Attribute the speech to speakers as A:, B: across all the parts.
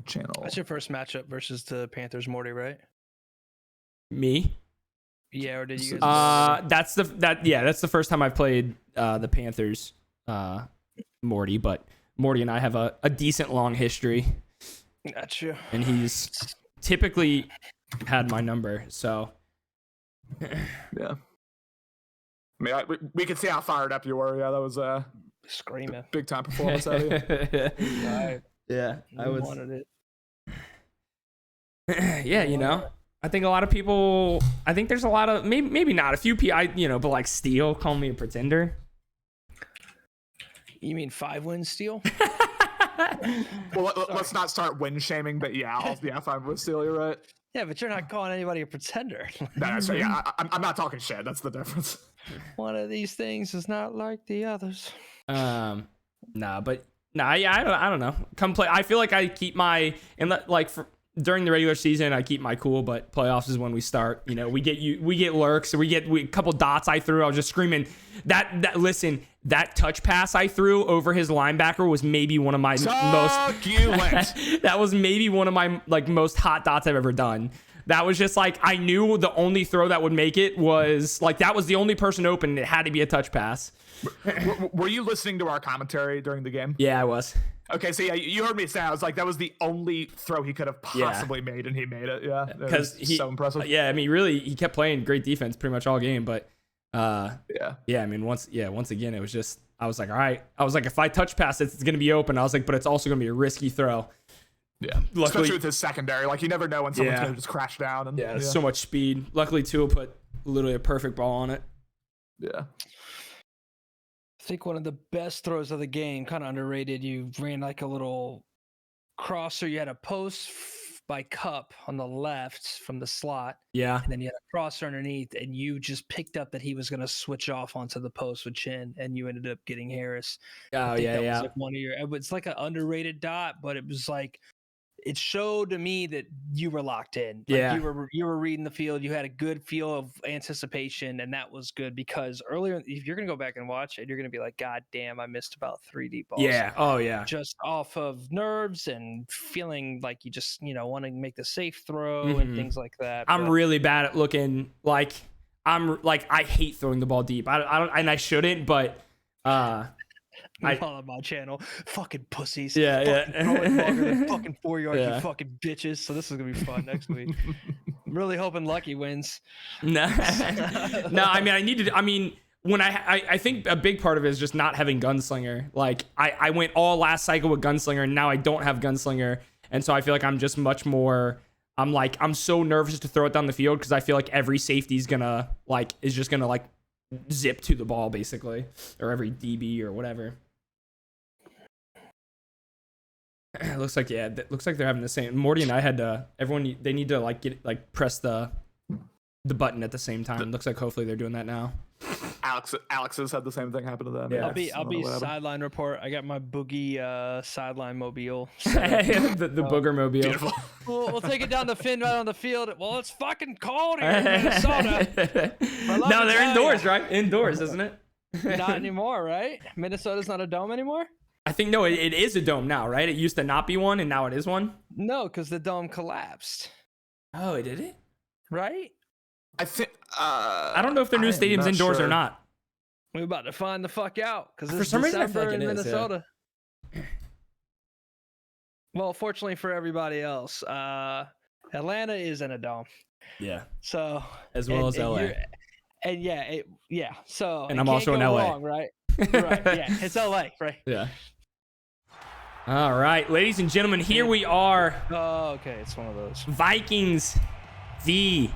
A: Channel.
B: That's your first matchup versus the Panthers, Morty, right?
C: Me?
B: Yeah, or did you guys?
C: That's the first time I've played the Panthers, Morty. But Morty and I have a decent long history.
B: Gotcha.
C: And he's typically had my number, so
A: yeah. I mean, we could see how fired up you were. Yeah, that was
B: screaming,
A: big time performance out of you.
C: Yeah, I
B: wanted it.
C: Yeah, you know, I think a lot of people. I think there's a lot of maybe not a few people. But like Steele call me a pretender.
B: You mean 5 wins, Steele?
A: Well, let's not start win shaming, but yeah, 5 wins Steele. You're right.
B: Yeah, but you're not calling anybody a pretender.
A: That's right. Yeah, I'm not talking shit. That's the difference.
B: One of these things is not like the others.
C: Yeah, I don't know. Come play. I feel like I keep my during the regular season, I keep my cool, but playoffs is when we start. You know, we get lurks, we get a couple dots I threw. I was just screaming that touch pass I threw over his linebacker was maybe one of my most. That was maybe one of my most hot dots I've ever done. That was just I knew the only throw that would make it was that was the only person open. And it had to be a touch pass.
A: Were you listening to our commentary during the game?
C: Yeah, I was.
A: Okay, so yeah, you heard me say I was that was the only throw he could have possibly made, and he made it. Yeah,
C: because he's
A: so impressive.
C: Yeah, I mean, really, he kept playing great defense pretty much all game. But I mean, once again, it was just I was all right. I was if I touch pass it, it's gonna be open. I was but it's also gonna be a risky throw.
A: Yeah, luckily, especially with his secondary. You never know when someone's gonna just crash down. And
C: so much speed. Luckily, Tua put literally a perfect ball on it.
A: Yeah.
B: I think one of the best throws of the game, kind of underrated. You ran a little crosser. You had a post by Cup on the left from the slot.
C: Yeah.
B: And then you had a crosser underneath, and you just picked up that he was going to switch off onto the post with Chin, and you ended up getting Harris.
C: Oh, yeah.
B: Was one of your. It's an underrated dot, but it was it showed to me that you were locked in. You were reading the field. You had a good feel of anticipation, and that was good because earlier, if you're going to go back and watch it, you're going to be God damn, I missed about 3 deep balls.
C: Yeah. Oh, yeah.
B: Just off of nerves and feeling you just, want to make the safe throw and things like that.
C: I'm really bad at looking I hate throwing the ball deep. I don't, and I shouldn't, but
B: follow my channel, fucking pussies.
C: Yeah.
B: Longer than fucking 4 yards, you fucking bitches. So this is gonna be fun next week. I'm really hoping Lucky wins.
C: No, I mean, when I think a big part of it is just not having Gunslinger. I went all last cycle with Gunslinger, and now I don't have Gunslinger, and so I feel I'm just much more. I'm so nervous to throw it down the field because I feel every safety's gonna is just gonna zip to the ball basically, or every DB or whatever. It looks like they're having the same. Morty and I had to. Everyone they need to get press the button at the same time. It looks like hopefully they're doing that now.
A: Alex has had the same thing happen to them.
C: Yeah.
B: I'll be sideline report. I got my boogie sideline mobile.
C: the booger mobile.
A: Beautiful.
B: We'll take it down the fin right on the field. Well, it's fucking cold here in Minnesota.
C: No, they're indoors, right? Indoors, isn't it?
B: Not anymore, right? Minnesota's not a dome anymore?
C: I think no, it is a dome now, right? It used to not be one, and now it is one.
B: No, because the dome collapsed.
C: Oh, did it?
B: Right?
A: I think.
C: I don't know if their new stadium's indoors or not.
B: We're about to find the fuck out because
C: for some reason I feel
B: December
C: like
B: in
C: it is,
B: Minnesota. Yeah. Well, fortunately for everybody else, Atlanta is in a dome.
C: Yeah.
B: So
C: as well as LA.
B: So
C: and I'm also in LA,
B: wrong, right? Right. Yeah, it's LA, right?
C: Yeah. All right, ladies and gentlemen, here we are.
B: Oh, okay, it's one of those.
C: Vikings v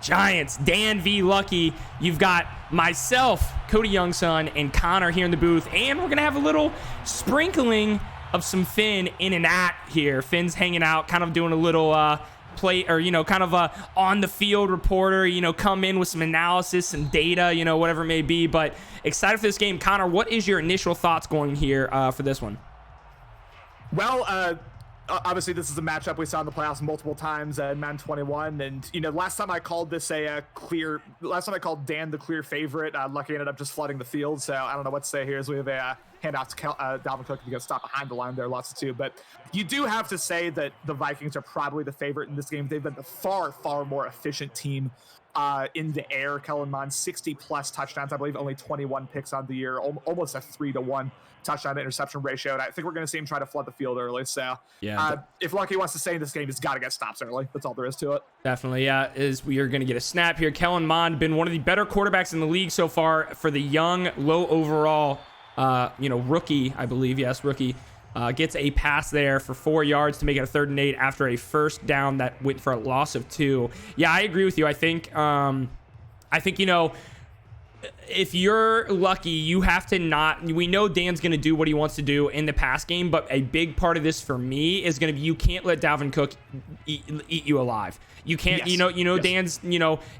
C: Giants. Dan v Lucky. You've got myself, Cody Youngson, and Connor here in the booth, and we're gonna have a little sprinkling of some Finn in and at here. Finn's hanging out, kind of doing a little play, or kind of a on the field reporter. Come in with some analysis and data, whatever it may be. But excited for this game, Connor. What is your initial thoughts going here for this one?
A: Well, obviously this is a matchup we saw in the playoffs multiple times in Man 21, and last time I called Dan the clear favorite. Lucky ended up just flooding the field, so I don't know what to say here as we have a handoff to Dalvin Cook if you got to stop behind the line there, lots of two. But you do have to say that the Vikings are probably the favorite in this game. They've been the far more efficient team in the air. Kellen Mond, 60 plus touchdowns, I believe only 21 picks on the year, almost a 3-to-1 touchdown to interception ratio. And I think we're going to see him try to flood the field early. So if Lucky wants to stay in this game, he's got to get stops early. That's all there is to it.
C: Definitely, yeah. We are going to get a snap here. Kellen Mond, been one of the better quarterbacks in the league so far for the young, low overall, rookie, I believe. Yes, rookie. Gets a pass there for 4 yards to make it a 3rd and 8 after a first down that went for a loss of 2. Yeah, I agree with you. I think, if you're Lucky, you have to we know Dan's going to do what he wants to do in the pass game, but a big part of this for me is going to be you can't let Dalvin Cook eat you alive. You can't, yes. Dan's,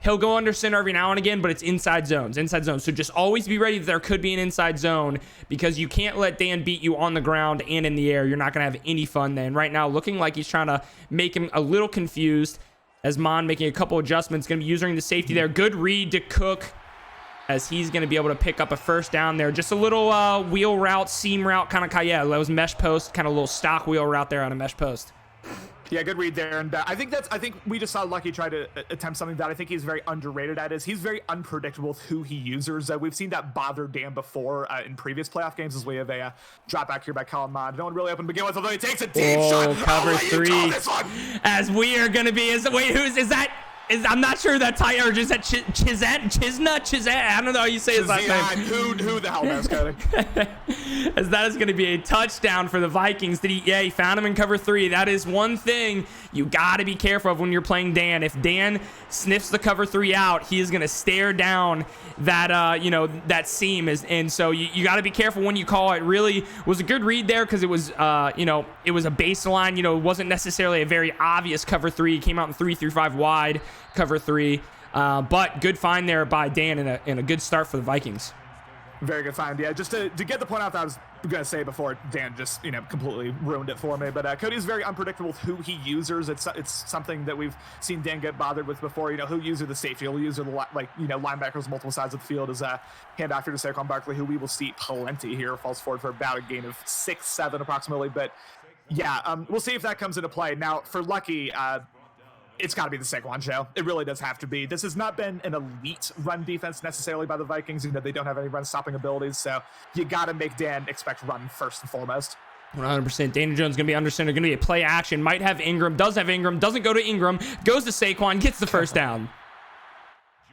C: he'll go under center every now and again, but it's inside zones. So just always be ready that there could be an inside zone because you can't let Dan beat you on the ground and in the air. You're not going to have any fun then. Right now, looking like he's trying to make him a little confused as Mon making a couple adjustments, going to be using the safety there. Good read to Cook as he's going to be able to pick up a first down there. Just a little wheel route, seam route, kind of, that was mesh post, kind of a little stock wheel route there on a mesh post.
A: Yeah, good read there. And I think we just saw Lucky try to attempt something that I think he's very underrated at is he's very unpredictable with who he uses. We've seen that bother Dan before in previous playoff games as we have a drop back here by Kellen Mond. No one really open to begin with, although he takes a deep shot.
C: Cover 3. As we are going to be, is that? I'm not sure that tight or just that Chisna. I don't know how you say his last name.
A: Who the hell knows, Cody?
C: As that is going to be a touchdown for the Vikings. He found him in cover 3. That is one thing you got to be careful of when you're playing Dan. If Dan sniffs the cover 3 out, he is going to stare down that that seam and so you got to be careful when you call it. Really was a good read there because it was it was a baseline. It wasn't necessarily a very obvious cover 3. He came out in 3-5 wide cover 3, but good find there by Dan and a good start for the Vikings.
A: Very good find. Yeah, just to get the point out that I was going to say before Dan just completely ruined it for me. But Cody's very unpredictable with who he uses. It's something that we've seen Dan get bothered with before. Who uses the safety, he'll use the linebackers multiple sides of the field as a handoff to Saquon Barkley, who we will see plenty here. Falls forward for about a gain of 6-7 approximately. But yeah, we'll see if that comes into play. Now for Lucky, it's got to be the Saquon show. It really does have to be. This has not been an elite run defense necessarily by the Vikings. They don't have any run stopping abilities, so you got to make Dan expect run first and foremost.
C: 100%. Daniel Jones going to be under center, going to be a play action. Might have Ingram, does have Ingram, doesn't go to Ingram, goes to Saquon, gets the first down.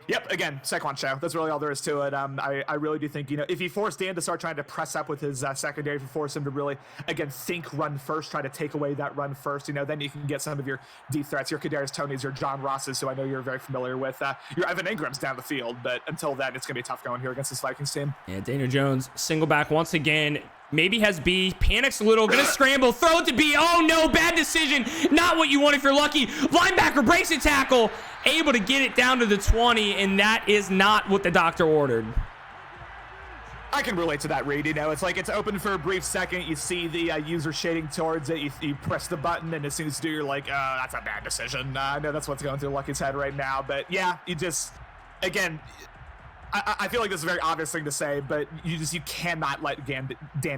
A: Yep, again, Saquon show. That's really all there is to it. I really do think, if you force Dan to start trying to press up with his secondary, if you force him to really, again, think run first, try to take away that run first, then you can get some of your deep threats, your Kadarius Tonys, your John Rosses, who I know you're very familiar with. Your Evan Ingram's down the field, but until then, it's going to be tough going here against this Vikings team.
C: Yeah, Daniel Jones, single back once again. Maybe has B, panics a little, gonna scramble, throw it to B. Oh no, bad decision. Not what you want if you're Lucky. Linebacker breaks a tackle, able to get it down to the 20, and that is not what the doctor ordered.
A: I can relate to that read. It's like it's open for a brief second. You see the user shading towards it. You press the button, and as soon as you do, you're like, that's a bad decision. I know that's what's going through Lucky's head right now. But yeah, you just, again, I feel like this is a very obvious thing to say, but you cannot let Dan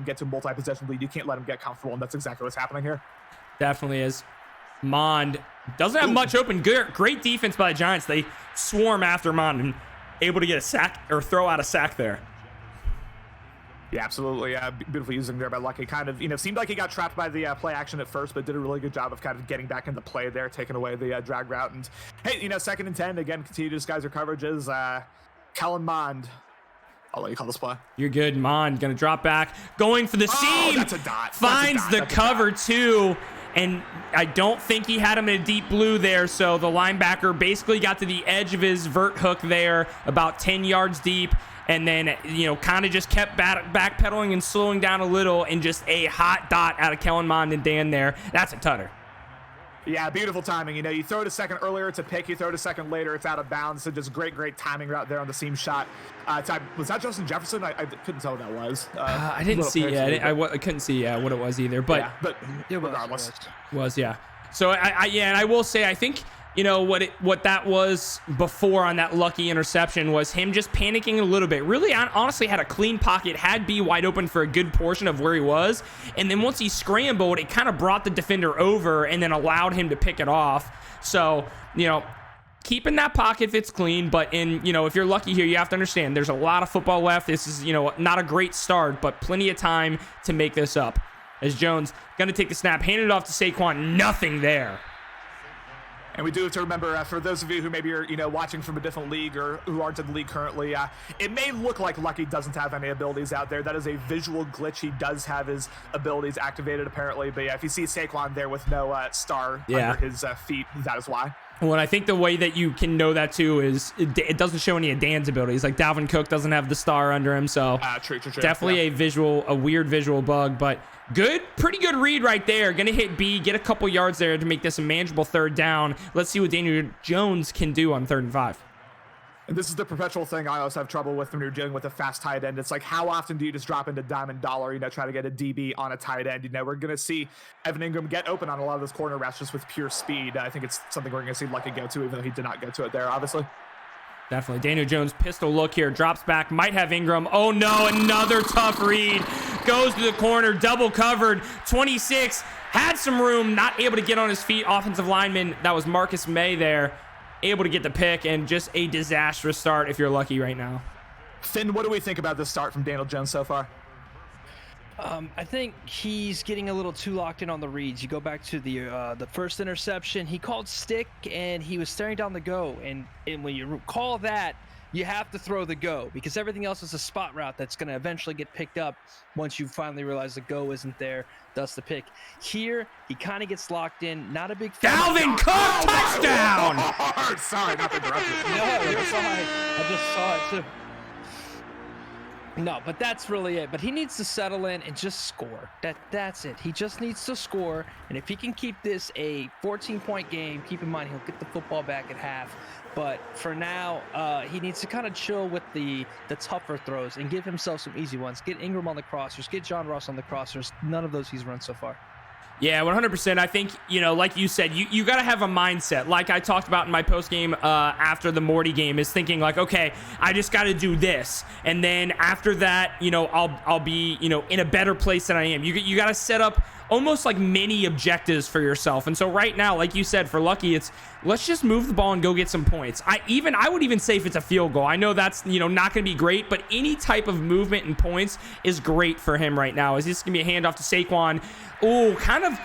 A: get to a multi-possession lead. You can't let him get comfortable, and that's exactly what's happening here.
C: Definitely is. Mond doesn't have much open. Great defense by the Giants. They swarm after Mond and able to get a sack or throw out a sack there.
A: Yeah, absolutely. Beautiful using there by Lucky. Kind of, seemed like he got trapped by the play action at first, but did a really good job of kind of getting back into play there, taking away the drag route. And hey, 2nd and 10, again, continue to disguise your coverages. Kellen Mond. I'll let you call this play. You're
C: good. Mond going to drop back. Going for the seam.
A: That's a dot.
C: Finds the cover 2. And I don't think he had him in a deep blue there. So the linebacker basically got to the edge of his vert hook there, about 10 yards deep. And then, kind of just kept backpedaling and slowing down a little. And just a hot dot out of Kellen Mond and Dan there. That's a tutter.
A: Yeah, beautiful timing. You know, you throw it a second earlier, it's a pick. You throw it a second later, it's out of bounds. So just great timing right there on the seam shot. Was that Justin Jefferson? I couldn't tell what that was.
C: I didn't see. Yeah, I couldn't see what it was either. But
A: regardless,
C: was. So and I will say, I think, you know, what that was before on that lucky interception was him just panicking a little bit. Really, honestly, had a clean pocket, had B wide open for a good portion of where he was. And then once he scrambled, it kind of brought the defender over and then allowed him to pick it off. So, you know, keeping that pocket if it's clean. But if you're lucky here, you have to understand there's a lot of football left. This is, not a great start, but plenty of time to make this up. As Jones going to take the snap, hand it off to Saquon, nothing there.
A: And we do have to remember, for those of you who maybe are, watching from a different league or who aren't in the league currently, it may look like Lucky doesn't have any abilities out there. That is a visual glitch. He does have his abilities activated, apparently. But yeah, if you see Saquon there with no star under his feet, that is why.
C: Well, I think the way that you can know that too is it doesn't show any of Dan's abilities. Like Dalvin Cook doesn't have the star under him, so
A: true.
C: Definitely a weird visual bug, but pretty good read right there. Gonna hit B, get a couple yards there to make this a manageable third down. Let's see what Daniel Jones can do on 3rd and 5.
A: And this is the perpetual thing I always have trouble with when you're dealing with a fast tight end. It's like, how often do you just drop into diamond dollar, try to get a DB on a tight end? We're going to see Evan Ingram get open on a lot of those corner routes just with pure speed. I think it's something we're going to see Lucky go to, even though he did not go to it there, obviously.
C: Definitely. Daniel Jones, pistol look here, drops back, might have Ingram. Oh no, another tough read. Goes to the corner, double covered, 26, had some room, not able to get on his feet. Offensive lineman, that was Marcus May there, able to get the pick, and just a disastrous start if you're lucky right now.
A: Finn, what do we think about this start from Daniel Jones so far?
B: I think he's getting a little too locked in on the reads. You go back to the first interception, he called stick and he was staring down the go. And when you call that, you have to throw the go because everything else is a spot route that's going to eventually get picked up once you finally realize the go isn't there. Thus the pick. Here, he kind of gets locked in. Not a big fan.
C: Dalvin Cook, touchdown!
A: Sorry, not to interrupt you.
B: No, you're fine. I just saw it too. No, but that's really it. But he needs to settle in and just score. That's it. He just needs to score. And if he can keep this a 14-point game, keep in mind he'll get the football back at half. But for now, he needs to kind of chill with the tougher throws and give himself some easy ones. Get Ingram on the crossers. Get John Ross on the crossers. None of those he's run so far.
C: Yeah, 100%. I think, like you said, you got to have a mindset. Like I talked about in my post game after the Morty game, is thinking like, okay, I just got to do this, and then after that, I'll be in a better place than I am. You got to set up almost like mini objectives for yourself. And so right now, like you said, for Lucky, it's let's just move the ball and go get some points. I would even say if it's a field goal, I know that's not going to be great, but any type of movement and points is great for him right now. Is this going to be a handoff to Saquon? Oh, kind of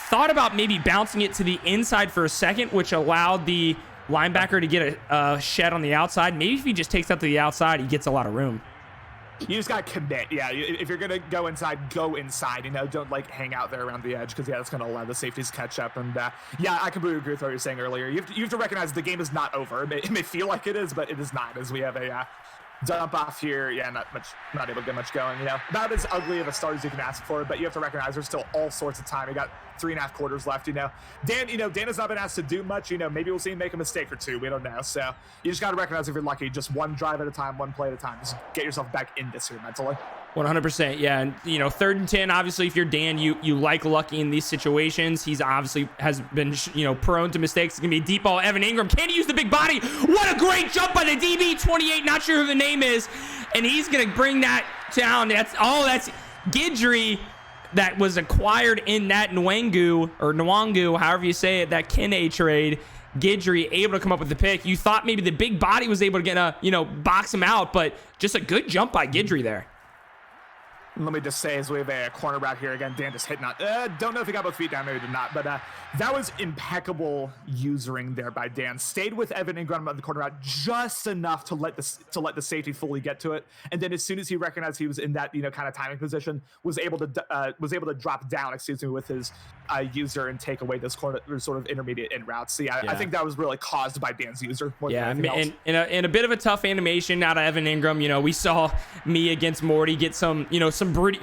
C: thought about maybe bouncing it to the inside for a second, which allowed the linebacker to get a shed on the outside. Maybe if he just takes that to the outside, he gets a lot of room.
A: You just got to commit. Yeah, if you're going to go inside, go inside. Don't hang out there around the edge because, that's going to allow the safeties to catch up. And, I completely agree with what you were saying earlier. You have to recognize the game is not over. It may feel like it is, but it is not, as we have a dump off here. Yeah, not able to get much going. About as ugly of a start as you can ask for, but you have to recognize there's still all sorts of time. You got 3.5 quarters left. Dan has not been asked to do much. Maybe we'll see him make a mistake or two. We don't know. So you just got to recognize if you're lucky, just one drive at a time, one play at a time. Just get yourself back in this here mentally.
C: 100%. Yeah. And 3rd and 10, obviously, if you're Dan, you like Lucky in these situations. He's obviously has been, prone to mistakes. It's going to be a deep ball. Evan Ingram, can he use the big body? What a great jump by the DB, 28. Not sure who the name is. And he's going to bring that down. That's Guidry that was acquired in that Nwangu, however you say it, that Kene trade. Guidry able to come up with the pick. You thought maybe the big body was able to get box him out, but just a good jump by Guidry there.
A: Let me just say, as we have a cornerback here again, Dan just hitting on. Don't know if he got both feet down, maybe did not, but that was impeccable usering there by Dan. Stayed with Evan Ingram on the corner route just enough to let the safety fully get to it, and then as soon as he recognized he was in that kind of timing position, was able to drop down, with his user and take away this corner sort of intermediate in routes. So I think that was really caused by Dan's user.
C: And a bit of a tough animation out of Evan Ingram. We saw me against Morty get some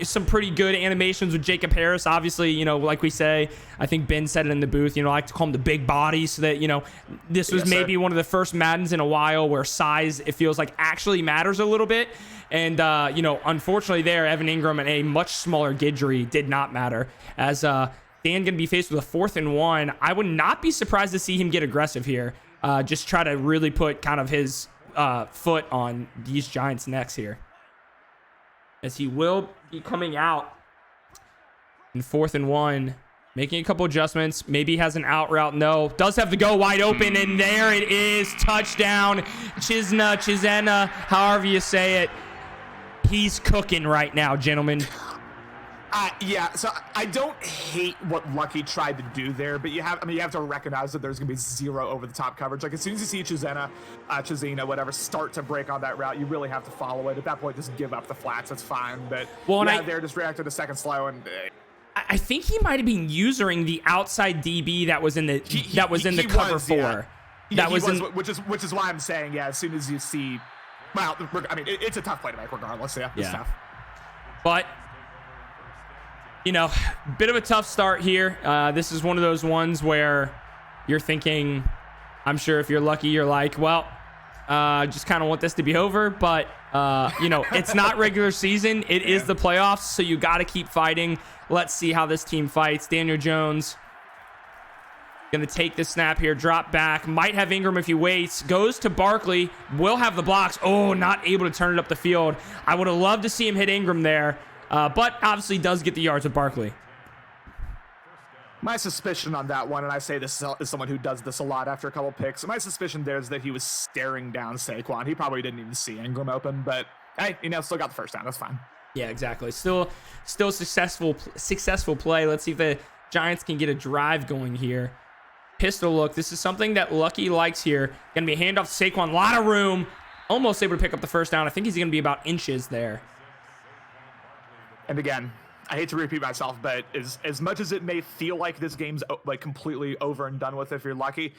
C: some pretty good animations with Jacob Harris. Obviously, you know, like we say, I think Ben said it in the booth, you know, I like to call him the big body, so that, you know, this was maybe one of the first Maddens in a while where size, it feels like, actually matters a little bit. And, you know, unfortunately there, Evan Ingram and a much smaller Guidry did not matter. As Dan going to be faced with a 4th and 1, I would not be surprised to see him get aggressive here. Just try to really put kind of his foot on these Giants' necks here, as he will be coming out in 4th and 1, making a couple adjustments. Maybe has an out route. No, does have to go wide open, and there it is. Touchdown. Chisena, however you say it. He's cooking right now, gentlemen.
A: Yeah, so I don't hate what Lucky tried to do there, but you have to recognize that there's going to be zero over-the-top coverage. Like, as soon as you see Chisena, whatever, start to break on that route, you really have to follow it. At that point, just give up the flats. That's fine. But they're just reacted a second slow, and
C: I think he might have been using the outside DB that was in the cover 4.
A: Yeah. Which is why I'm saying, yeah, as soon as you see, well, I mean, it's a tough play to make regardless. Yeah, it's tough.
C: But, you know, bit of a tough start here. This is one of those ones where you're thinking, I'm sure if you're lucky, you're like, well, just kind of want this to be over. But, you know, it's not regular season. It is the playoffs, so you got to keep fighting. Let's see how this team fights. Daniel Jones going to take the snap here, drop back. Might have Ingram if he waits. Goes to Barkley. Will have the blocks. Oh, not able to turn it up the field. I would have loved to see him hit Ingram there. But obviously does get the yards with Barkley.
A: My suspicion on that one, and I say this is someone who does this a lot after a couple picks, my suspicion there is that he was staring down Saquon. He probably didn't even see Ingram open, but hey, you know, still got the first down. That's fine. Yeah, exactly. Still successful play. Let's see if the Giants can get a drive going here. Pistol look. This is something that Lucky likes here. Going to be a handoff to Saquon. A lot of room. Almost able to pick up the first down. I think he's going to be about inches there. And again, I hate to repeat myself, but as much as it may feel like this game's like completely over and done with if you're lucky,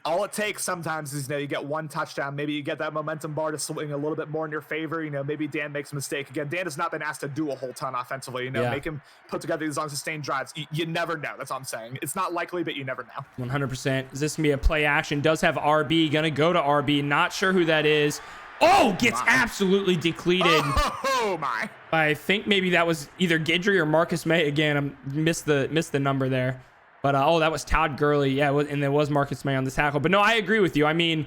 A: all it takes sometimes is, you know, you get one touchdown, maybe you get that momentum bar to swing a little bit more in your favor. You know, maybe Dan makes a mistake. Again, Dan has not been asked to do a whole ton offensively, you know, make him put together these long sustained drives. You never know. That's all I'm saying. It's not likely, but you never know.
C: 100%. Is this going to be a play action? Does have RB. Going to go to RB. Not sure who that is. Oh, gets absolutely depleted.
A: Oh my.
C: I think maybe that was either Guidry or Marcus May. Again, I missed the number there. But, that was Todd Gurley. Yeah, and there was Marcus May on the tackle. But, no, I agree with you. I mean,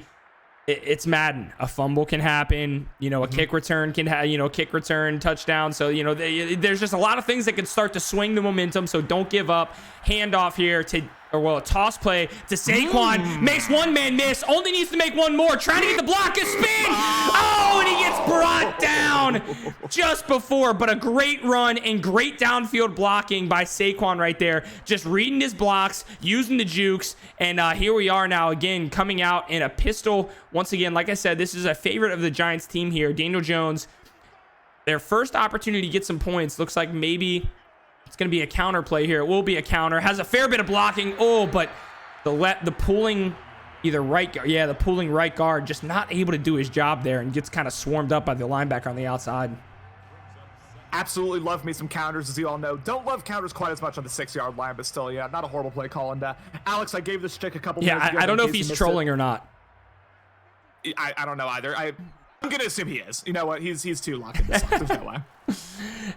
C: it's Madden. A fumble can happen. You know, a kick return can have, you know, kick return, touchdown. So, you know, there's just a lot of things that can start to swing the momentum. So, don't give up. Handoff here to a toss play to Saquon. Makes one man miss. Only needs to make one more. Trying to get the block. A spin. Oh, and he gets brought down just before. But a great run and great downfield blocking by Saquon right there. Just reading his blocks, using the jukes. And here we are now again coming out in a pistol. Once again, like I said, this is a favorite of the Giants team here. Daniel Jones, their first opportunity to get some points. Looks like maybe it's going to be a counter play here. It will be a counter. Has a fair bit of blocking. Oh, but the pulling either right guard. Yeah, the pulling right guard just not able to do his job there and gets kind of swarmed up by the linebacker on the outside.
A: Absolutely love me some counters, as you all know. Don't love counters quite as much on the 6-yard line, but still, yeah, not a horrible play call. And Alex, I gave this chick a couple minutes ago.
C: I don't know if he's trolling or not.
A: I don't know either. I'm going to assume he is. You know what? He's too locked in this. There's no way.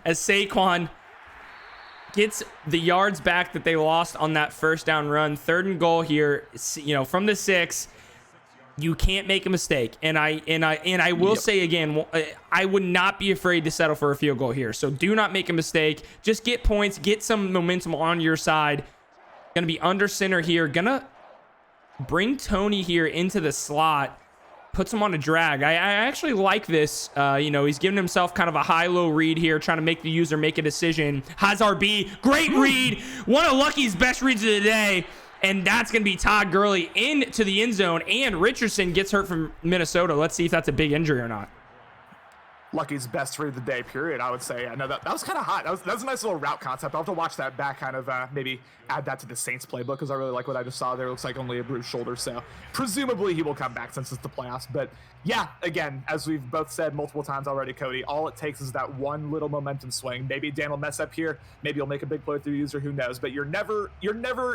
C: As Saquon gets the yards back that they lost on that first down run. 3rd and goal here, you know, from the 6. You can't make a mistake. And I will say again, I would not be afraid to settle for a field goal here. So do not make a mistake. Just get points, get some momentum on your side. Going to be under center here. Going to bring Tony here into the slot. Puts him on a drag. I actually like this. You know, he's giving himself kind of a high-low read here, trying to make the user make a decision. Has RB. Great read. One of Lucky's best reads of the day. And that's going to be Todd Gurley into the end zone. And Richardson gets hurt from Minnesota. Let's see if that's a big injury or not.
A: Lucky's best read of the day, period, I would say. I know that was kind of hot. That was a nice little route concept. I'll have to watch that back, kind of maybe add that to the Saints playbook, because I really like what I just saw there. It looks like only a bruised shoulder, so presumably he will come back since it's the playoffs. But yeah, again, as we've both said multiple times already, Cody, all it takes is that one little momentum swing. Maybe Dan will mess up here. Maybe he'll make a big play through user. Who knows? But you're never,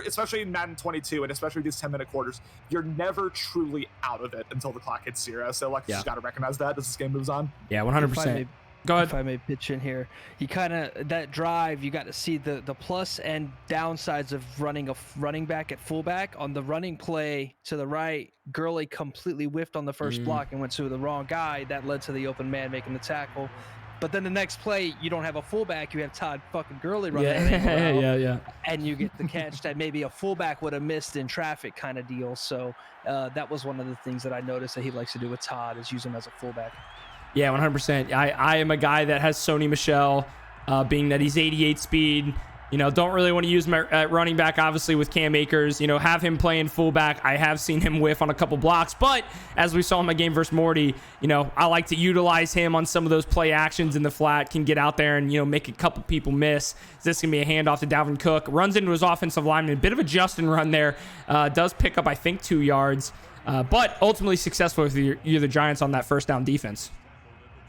A: especially in Madden 22 and especially these 10-minute quarters, you're never truly out of it until the clock hits 0. So Lucky's just got to recognize that as this game moves on.
C: Yeah, 100%. Go ahead.
B: If I may pitch in here, you kind of, that drive, you got to see the plus and downsides of running a running back at fullback. On the running play to the right, Gurley completely whiffed on the first block and went to the wrong guy. That led to the open man making the tackle. But then the next play, you don't have a fullback. You have Todd fucking Gurley running.
C: Yeah.
B: And you get the catch that maybe a fullback would have missed in traffic kind of deal. So that was one of the things that I noticed that he likes to do with Todd, is use him as a fullback.
C: Yeah, 100%. I am a guy that has Sony Michel, being that he's 88 speed. Don't really want to use him at running back, obviously, with Cam Akers. Have him playing fullback. I have seen him whiff on a couple blocks, but as we saw in my game versus Morty, I like to utilize him on some of those play actions in the flat, can get out there and, make a couple people miss. This can be a handoff to Dalvin Cook. Runs into his offensive lineman. A bit of a Justin run there. Does pick up, I think, 2 yards, but ultimately successful with the Giants on that first down defense.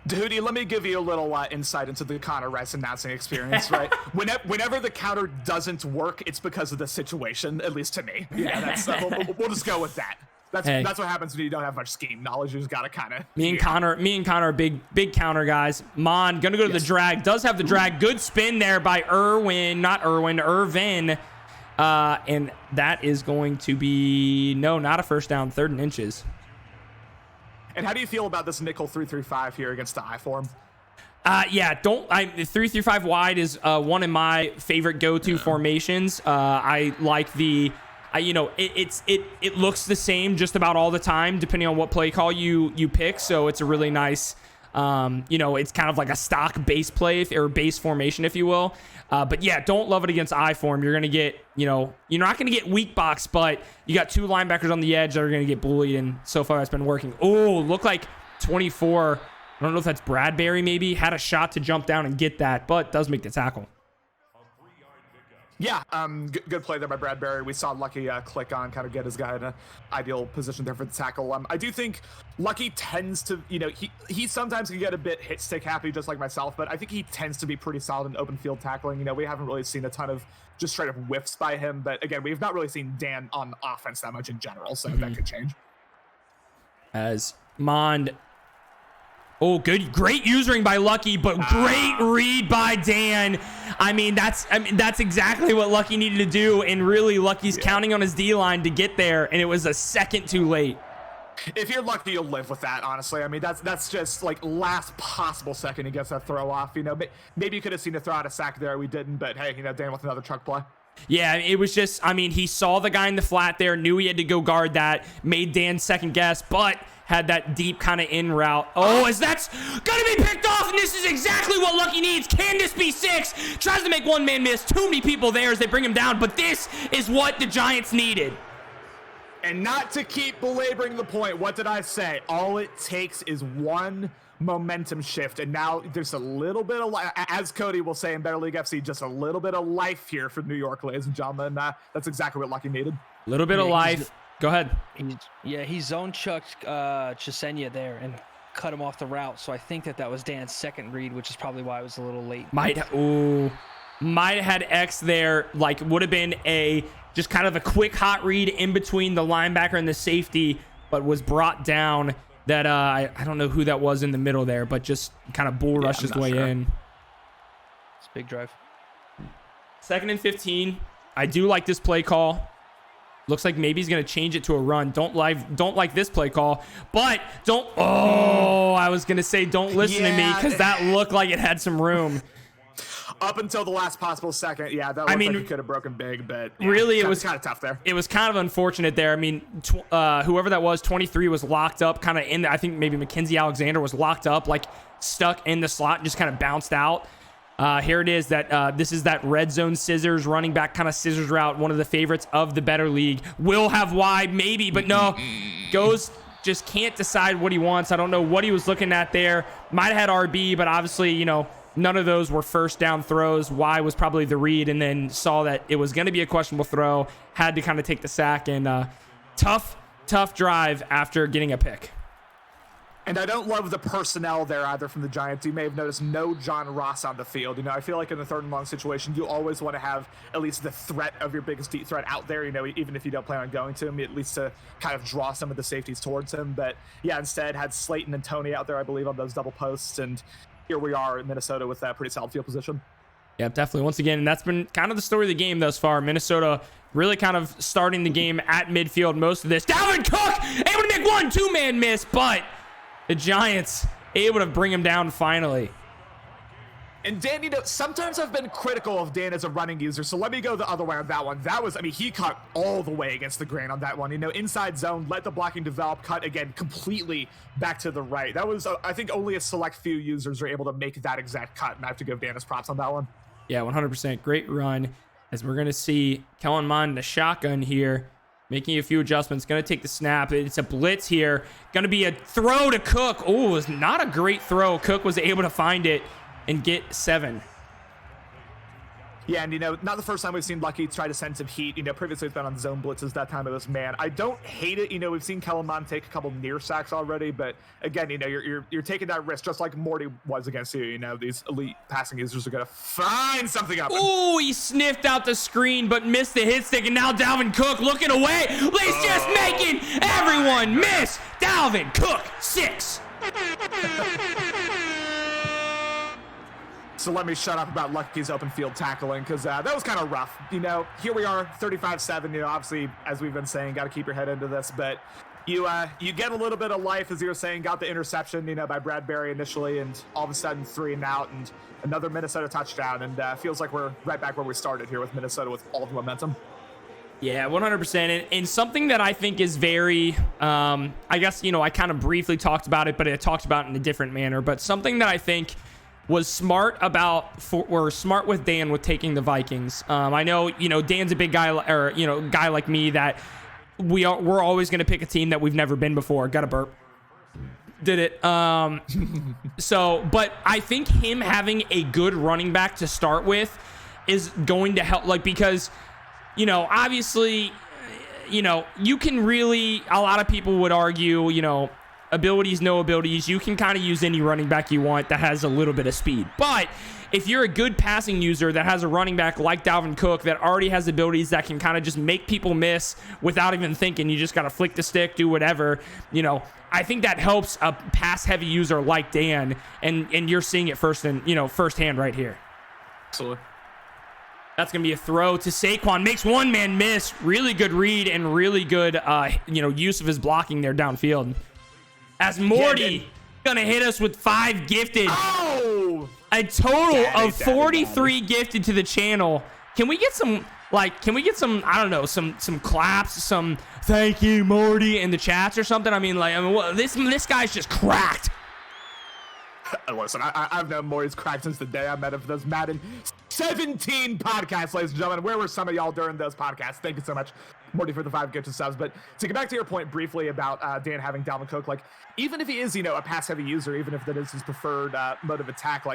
A: Hootie, let me give you a little insight into the Connor Rice announcing experience, right? Whenever the counter doesn't work, it's because of the situation, at least to me. Yeah, that's we'll just go with that. That's what happens when you don't have much scheme knowledge. You just gotta kind of.
C: Me and Connor are big counter guys. Mon gonna go to the drag. Does have the drag. Good spin there by Irvin. And that is going to be not a first down. 3rd and inches.
A: And how do you feel about this nickel 3-3-5 here against the I form?
C: Yeah, 3-3-5 wide is one of my favorite go-to formations. I like the, it looks the same just about all the time, depending on what play call you pick. So it's a really nice, it's kind of like a stock base play or base formation, if you will. But yeah, don't love it against I form. You're going to get, you're not going to get weak box, but you got 2 linebackers on the edge that are going to get bullied. And so far that's been working. Oh, look like 24. I don't know if that's Bradbury maybe. Had a shot to jump down and get that, but does make the tackle.
A: Yeah, good play there by Bradbury. We saw Lucky click on, kind of get his guy in an ideal position there for the tackle. I do think Lucky tends to, he sometimes can get a bit hit stick happy, just like myself, but I think he tends to be pretty solid in open field tackling. We haven't really seen a ton of just straight up whiffs by him, but again, we've not really seen Dan on offense that much in general, so that could change.
C: As Mond. Oh, great usering by Lucky, but great read by Dan. That's exactly what Lucky needed to do, and really Lucky's counting on his D-line to get there, and it was a second too late.
A: If you're lucky, you'll live with that, honestly. That's just like last possible second he gets that throw off. Maybe you could have seen a throw out a sack there. We didn't, but hey, Dan with another truck play.
C: Yeah, it was just, he saw the guy in the flat there, knew he had to go guard that, made Dan second guess, but had that deep kind of in route. Oh, as that's gonna be picked off, and this is exactly what Lucky needs. Can this be 6? Tries to make one man miss. Too many people there as they bring him down, but this is what the Giants needed.
A: And not to keep belaboring the point, what did I say? All it takes is one momentum shift, and now there's a little bit of, as Cody will say in Better League FC, just a little bit of life here for New York, ladies and gentlemen. That's exactly what Lucky needed.
C: A little bit of life. Go ahead.
B: He zone chucked Chisenya there and cut him off the route. So I think that was Dan's second read, which is probably why it was a little late.
C: Might have had X there. Would have been just kind of a quick hot read in between the linebacker and the safety, but was brought down. That I don't know who that was in the middle there, but just kind of bull rushed his way in.
B: It's a big drive.
C: 2nd and 15. I do like this play call. Looks like maybe he's going to change it to a run. Don't like this play call, but I was going to say don't listen to me because that looked like it had some room.
A: Up until the last possible second, that looked like he could have broken big, but
C: really it was
A: kind of tough there.
C: It was kind of unfortunate there. Whoever that was, 23 was locked up, kind of in I think maybe Mackenzie Alexander was locked up, stuck in the slot, and just kind of bounced out. Here it is. This is that red zone scissors running back kind of scissors route. One of the favorites of the Better League. Will have wide maybe, but no. Goes just can't decide what he wants. I don't know what he was looking at there. Might have had RB, but obviously, none of those were first down throws. Y was probably the read, and then saw that it was going to be a questionable throw. Had to kind of take the sack, and tough drive after getting a pick.
A: And I don't love the personnel there either from the Giants. You may have noticed no John Ross on the field. I feel like in the 3rd and long situation, you always want to have at least the threat of your biggest deep threat out there, even if you don't plan on going to him, at least to kind of draw some of the safeties towards him. But yeah, instead had Slayton and Tony out there, I believe, on those double posts. And here we are in Minnesota with that pretty solid field position.
C: Yeah, definitely. Once again, that's been kind of the story of the game thus far. Minnesota really kind of starting the game at midfield most of this. Dalvin Cook able to make 1-2-man miss, but the Giants able to bring him down finally.
A: And Dan, sometimes I've been critical of Dan as a running user, so let me go the other way on that one. He cut all the way against the grain on that one. Inside zone, let the blocking develop, cut again completely back to the right. That was, I think, only a select few users are able to make that exact cut, and I have to give Dan his props on that one.
C: Yeah, 100%. Great run. As we're going to see Kellen Mond in the shotgun here, making a few adjustments. Going to take the snap. It's a blitz here. Going to be a throw to Cook. Oh, it was not a great throw. Cook was able to find it and get 7.
A: Yeah, and not the first time we've seen Lucky try to send some heat. Previously it's been on zone blitzes. That time it was man. I don't hate it. We've seen Kellen Mond take a couple near sacks already, but again, you're taking that risk just like Morty was against you. These elite passing users are gonna find something up.
C: Oh, he sniffed out the screen but missed the hit stick, and now Dalvin Cook looking away. He's just making everyone miss. Dalvin Cook 6.
A: So let me shut up about Lucky's open field tackling, because that was kind of rough. Here we are, 35-7. Obviously, as we've been saying, got to keep your head into this. But you get a little bit of life, as you were saying, got the interception, by Bradbury initially, and all of a sudden 3 and out, and another Minnesota touchdown. And feels like we're right back where we started here with Minnesota with all the momentum.
C: Yeah, 100%. And something that I think is very, I guess, I kind of briefly talked about it, but I talked about it in a different manner. But something that I think was smart smart with Dan with taking the Vikings. I know, Dan's a big guy, or, guy like me that we're always going to pick a team that we've never been before. Got a burp. Did it. But I think him having a good running back to start with is going to help, because, obviously, you can really, a lot of people would argue, abilities, no abilities. You can kind of use any running back you want that has a little bit of speed. But if you're a good passing user that has a running back like Dalvin Cook that already has abilities that can kind of just make people miss without even thinking, you just got to flick the stick, do whatever, I think that helps a pass-heavy user like Dan, and you're seeing it firsthand right here.
A: Absolutely.
C: That's going to be a throw to Saquon. Makes 1-man miss. Really good read and really good, use of his blocking there downfield. As Morty gonna hit us with 5 gifted.
A: Oh!
C: A total of 43 gifted to the channel. Can we get some, I don't know, some claps, some thank you, Morty, in the chats or something? This guy's just cracked.
A: Listen, I've known Morty's cracked since the day I met him for those Madden 17 podcasts, ladies and gentlemen. Where were some of y'all during those podcasts? Thank you so much, Morty, for the 5 gifted subs. But to get back to your point briefly about Dan having Dalvin Cook, even if he is, a pass-heavy user, even if that is his preferred mode of attack,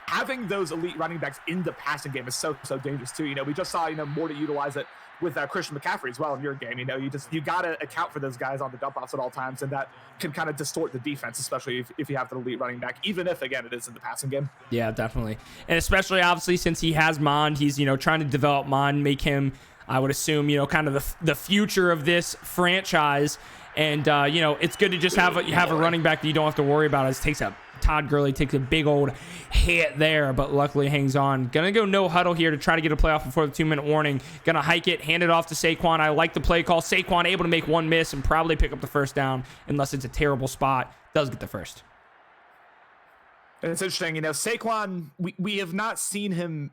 A: having those elite running backs in the passing game is so dangerous too. We just saw, Morty utilize it with Christian McCaffrey as well in your game. You got to account for those guys on the dump offs at all times, and that can kind of distort the defense, especially if you have the elite running back, even if, again, it is in the passing game.
C: Yeah, definitely. And especially, obviously, since he has Mond, he's, trying to develop Mond, make him, I would assume, kind of the future of this franchise. And, it's good to just have a running back that you don't have to worry about. Todd Gurley takes a big old hit there, but luckily hangs on. Gonna go no huddle here to try to get a playoff before the 2-minute warning. Gonna hike it, hand it off to Saquon. I like the play call. Saquon able to make 1 miss and probably pick up the first down, unless it's a terrible spot. Does get the first.
A: And it's interesting, Saquon, we have not seen him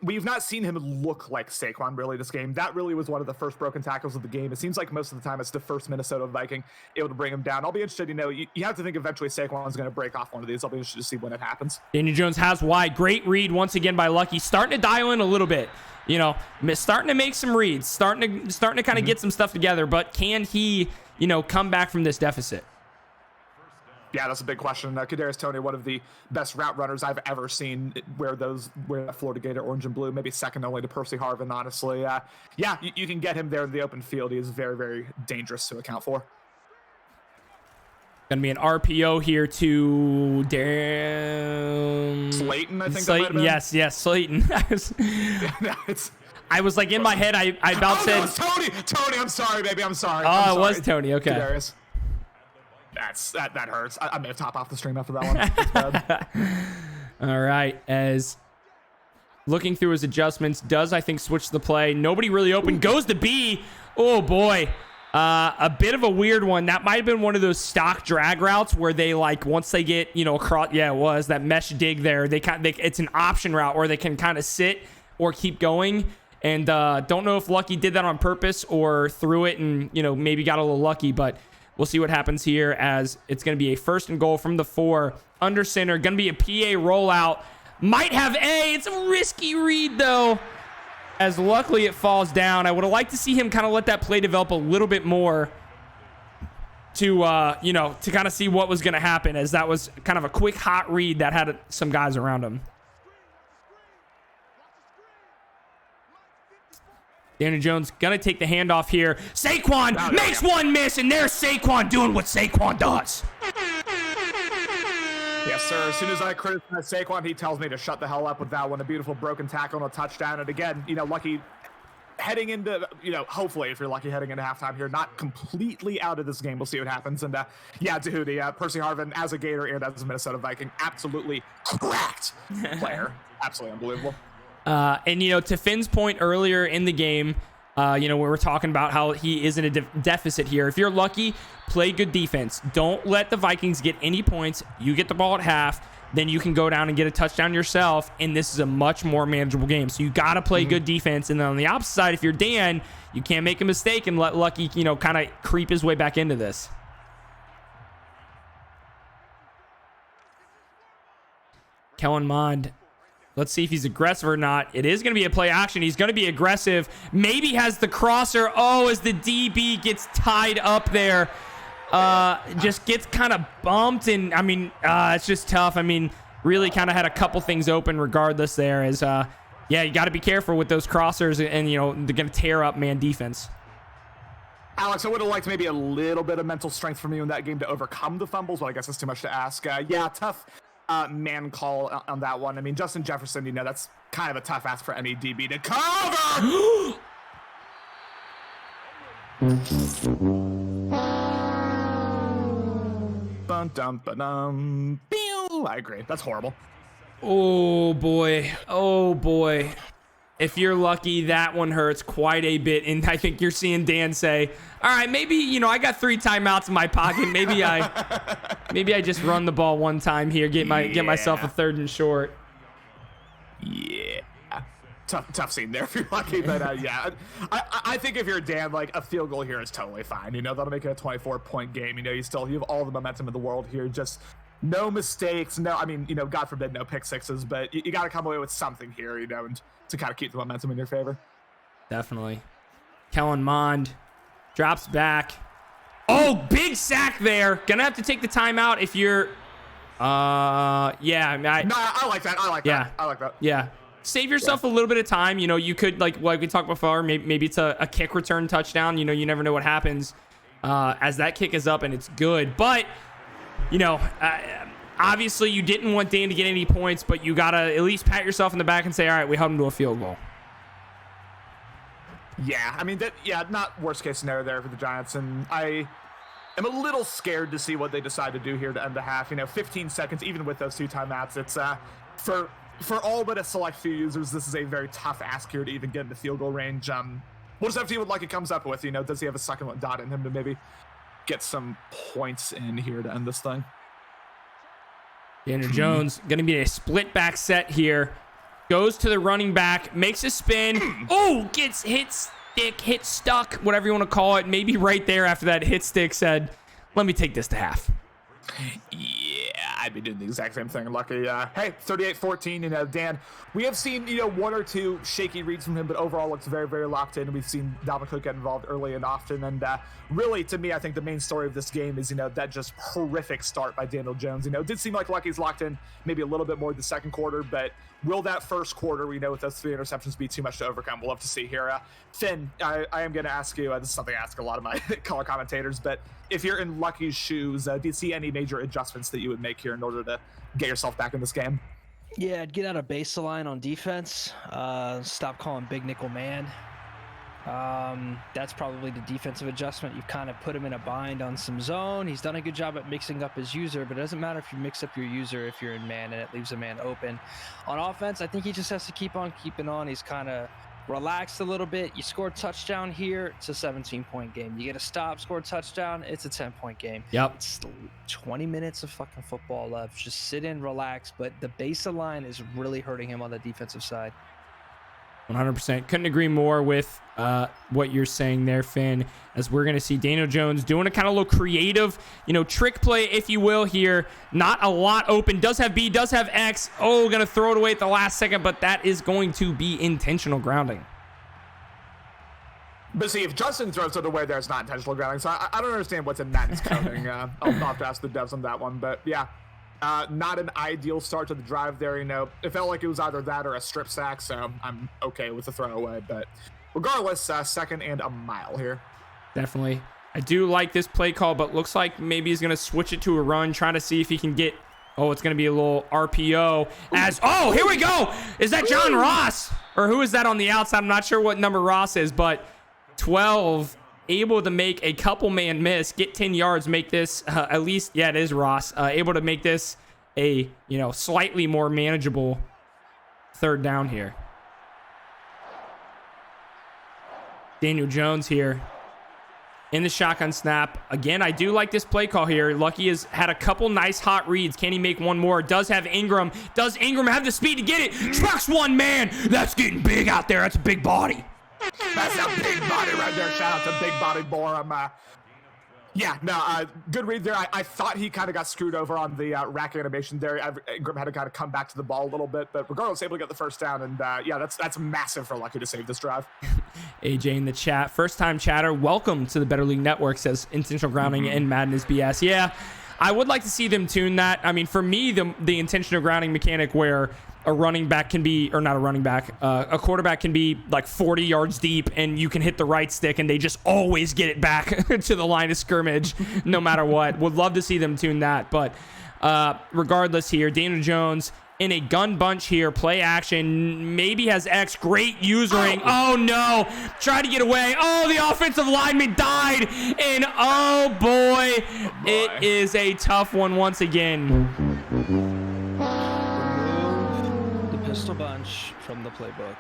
A: we've not seen him look like Saquon really this game. That really was one of the first broken tackles of the game. It seems like most of the time it's the first Minnesota Viking able to bring him down. I'll be interested, you have to think eventually Saquon's going to break off one of these. I'll be interested to see when it happens.
C: Daniel Jones has wide. Great read once again by Lucky. Starting to dial in a little bit. Starting to make some reads. Starting to kind of get some stuff together. But can he, come back from this deficit?
A: Yeah, that's a big question. Kadarius Toney, one of the best route runners I've ever seen wear that Florida Gator orange and blue, maybe second only to Percy Harvin, honestly. You can get him there in the open field. He is very, very dangerous to account for.
C: Going to be an RPO here to
A: Slayton, I think.
C: Slayton, yes, Slayton. I was like in my head, I about said.
A: No, it's Tony, I'm sorry, baby, I'm sorry.
C: Oh, it was Tony, okay.
A: Kadarius. That hurts. I may have top off the stream after that one.
C: All right, as looking through his adjustments, does I think switch the play. Nobody really open. Goes to B. Oh boy, a bit of a weird one. That might have been one of those stock drag routes where they once they get across. Yeah, it was that mesh dig there. It's an option route where they can kind of sit or keep going. And don't know if Lucky did that on purpose or threw it and maybe got a little lucky, but. We'll see what happens here as it's going to be a 1st and goal from the 4. Under center. Going to be a PA rollout. Might have A. It's a risky read, though. As luckily it falls down. I would have liked to see him kind of let that play develop a little bit more to, to kind of see what was going to happen, as that was kind of a quick, hot read that had some guys around him. Daniel Jones going to take the handoff here. Saquon makes one miss, and there's Saquon doing what Saquon does.
A: Yes, sir. As soon as I criticize Saquon, he tells me to shut the hell up with that one. A beautiful broken tackle and a touchdown. And again, Lucky heading into, hopefully, if you're Lucky heading into halftime here, not completely out of this game. We'll see what happens. And Tahuti, Percy Harvin, as a Gator and as a Minnesota Viking, absolutely cracked player. Absolutely unbelievable.
C: And to Finn's point earlier in the game, we were talking about how he is in a deficit here. If you're Lucky, play good defense. Don't let the Vikings get any points. You get the ball at half, then you can go down and get a touchdown yourself, and this is a much more manageable game. So you got to play good defense. And then on the opposite side, if you're Dan, you can't make a mistake and let Lucky, kind of creep his way back into this. Kellen Mond. Let's see if he's aggressive or not. It is going to be a play action. He's going to be aggressive. Maybe has the crosser. Oh, as the DB gets tied up there. Just gets kind of bumped. And, it's just tough. Really kind of had a couple things open regardless there. As, you got to be careful with those crossers. And, they're going to tear up man defense.
A: Alex, I would have liked maybe a little bit of mental strength from you in that game to overcome the fumbles, but I guess that's too much to ask. Tough. Man call on that one. Justin Jefferson, that's kind of a tough ask for any DB to cover. I agree. That's horrible.
C: Oh boy. If you're Lucky, that one hurts quite a bit. And I think you're seeing Dan say, all right, maybe, I got 3 timeouts in my pocket. Maybe I just run the ball one time here, get myself a 3rd and short.
A: Yeah. Tough scene there if you're Lucky. But I think if you're Dan, a field goal here is totally fine. That'll make it a 24-point game. You have all the momentum in the world here. Just no mistakes. No, God forbid, no pick sixes, but you got to come away with something here, and to kind of keep the momentum in your favor.
C: Definitely. Kellen Mond drops back. Oh, big sack there. Gonna have to take the timeout if you're. I like that. I like that. Yeah. Save yourself a little bit of time. You could like we talked before. Maybe it's a kick return touchdown. You never know what happens as that kick is up and it's good. But obviously you didn't want Dan to get any points, but you gotta at least pat yourself in the back and say, all right, we held him to a field goal.
A: Yeah, not worst case scenario there for the Giants, and I am a little scared to see what they decide to do here to end the half. 15 seconds, even with those 2 timeouts, it's for all but a select few users, this is a very tough ask here to even get in the field goal range. We'll just have to see what Lucky comes up with. Does he have a second one dot in him to maybe get some points in here to end this thing?
C: Daniel Jones going to be a split back set here. Goes to the running back, makes a spin. Oh, gets hit stick, hit stuck, whatever you want to call it. Maybe right there after that hit stick said, let me take this to half.
A: Yeah, I'd be doing the exact same thing. Lucky. Hey, 38-14. Dan, we have seen, one or two shaky reads from him, but overall looks very, very locked in. We've seen Dalvin Cook get involved early and often. And really, to me, I think the main story of this game is, that just horrific start by Daniel Jones. It did seem like Lucky's locked in maybe a little bit more the second quarter, but will that first quarter, with those 3 interceptions, be too much to overcome? We'll have to see here. Finn, I am going to ask you, this is something I ask a lot of my color commentators, but if you're in Lucky's shoes, do you see any major adjustments that you would make here in order to get yourself back in this game?
B: Yeah, I'd get out of baseline on defense. Stop calling big nickel man. That's probably the defensive adjustment. You've kind of put him in a bind on some zone. He's done a good job at mixing up his user, but it doesn't matter if you mix up your user if you're in man and it leaves a man open. On offense, I think he just has to keep on keeping on. He's kind of relaxed a little bit. You score a touchdown here, it's a 17-point game. You get a stop, score a touchdown, it's a 10-point game.
C: Yep.
B: It's 20 minutes of fucking football left. Just sit in, relax. But the baseline is really hurting him on the defensive side.
C: 100%. Couldn't agree more with what you're saying there, Finn, as we're going to see Daniel Jones doing a kind of little creative, trick play, if you will, here. Not a lot open. Does have B, does have X. Oh, going to throw it away at the last second, but that is going to be intentional grounding.
A: But see, if Justin throws it away there, it's not intentional grounding. So I don't understand what's in Madden's coding. I'll have to ask the devs on that one. But yeah, not an ideal start to the drive there. It felt like it was either that or a strip sack. So I'm okay with the throwaway. But regardless, second and a mile here. Definitely.
C: I do like this play call, but looks like maybe he's going to switch it to a run, trying to see if he can get. Oh, it's going to be a little RPO. Oh, here we go. Is that John Ross? Or who is that on the outside? I'm not sure what number Ross is, but 12, able to make a couple man miss, get 10 yards, make this at least, yeah, it is Ross, able to make this a, slightly more manageable third down here. Daniel Jones here in the shotgun snap. Again, I do like this play call here. Lucky has had a couple nice hot reads. Can he make one more? Does have Ingram. Does Ingram have the speed to get it? Trucks one man. That's getting big out there. That's a big body.
A: That's a big body right there. Shout out to Big Body Borum. Good read there. I thought he kind of got screwed over on the rack animation there. Ingram had to kind of come back to the ball a little bit, but regardless, able to get the first down. And that's massive for Lucky to save this drive.
C: AJ in the chat, first time chatter. Welcome to the Better League Network, says intentional grounding and Madden is BS. Yeah, I would like to see them tune that. I mean, for me, the intentional grounding mechanic where a running back can be, or not a running back, a quarterback can be like 40 yards deep and you can hit the right stick and they just always get it back to the line of scrimmage no matter what. Would love to see them tune that. But regardless here, Daniel Jones in a gun bunch here, play action, maybe has X, great usering. Oh no, try to get away. Oh, the offensive lineman died. And oh boy, it is a tough one once again.
B: Pistol bunch from the playbook.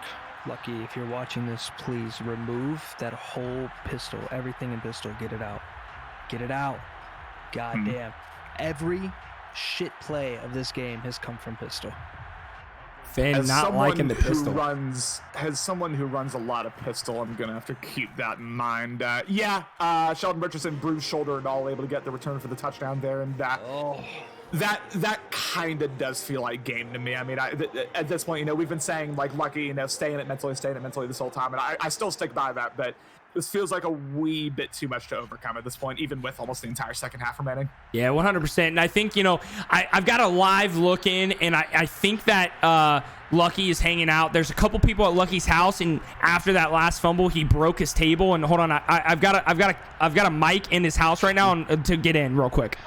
B: Lucky, if you're watching this, please remove that whole pistol, everything in pistol. Get it out. Get it out. God damn. Every shit play of this game has come from pistol.
C: Finn not liking the pistol.
A: As someone who runs a lot of pistol, I'm gonna have to keep that in mind. Sheldon Richardson, bruised shoulder and all, able to get the return for the touchdown there, and that kind of does feel like game to me. I mean, at this point, we've been saying like Lucky, stay in it mentally this whole time, and I still stick by that. But this feels like a wee bit too much to overcome at this point, even with almost the entire second half remaining.
C: Yeah, 100%. And I think, I've got a live look in, and I think that Lucky is hanging out. There's a couple people at Lucky's house, and after that last fumble, he broke his table. And hold on, I've got a mic in his house right now to get in real quick.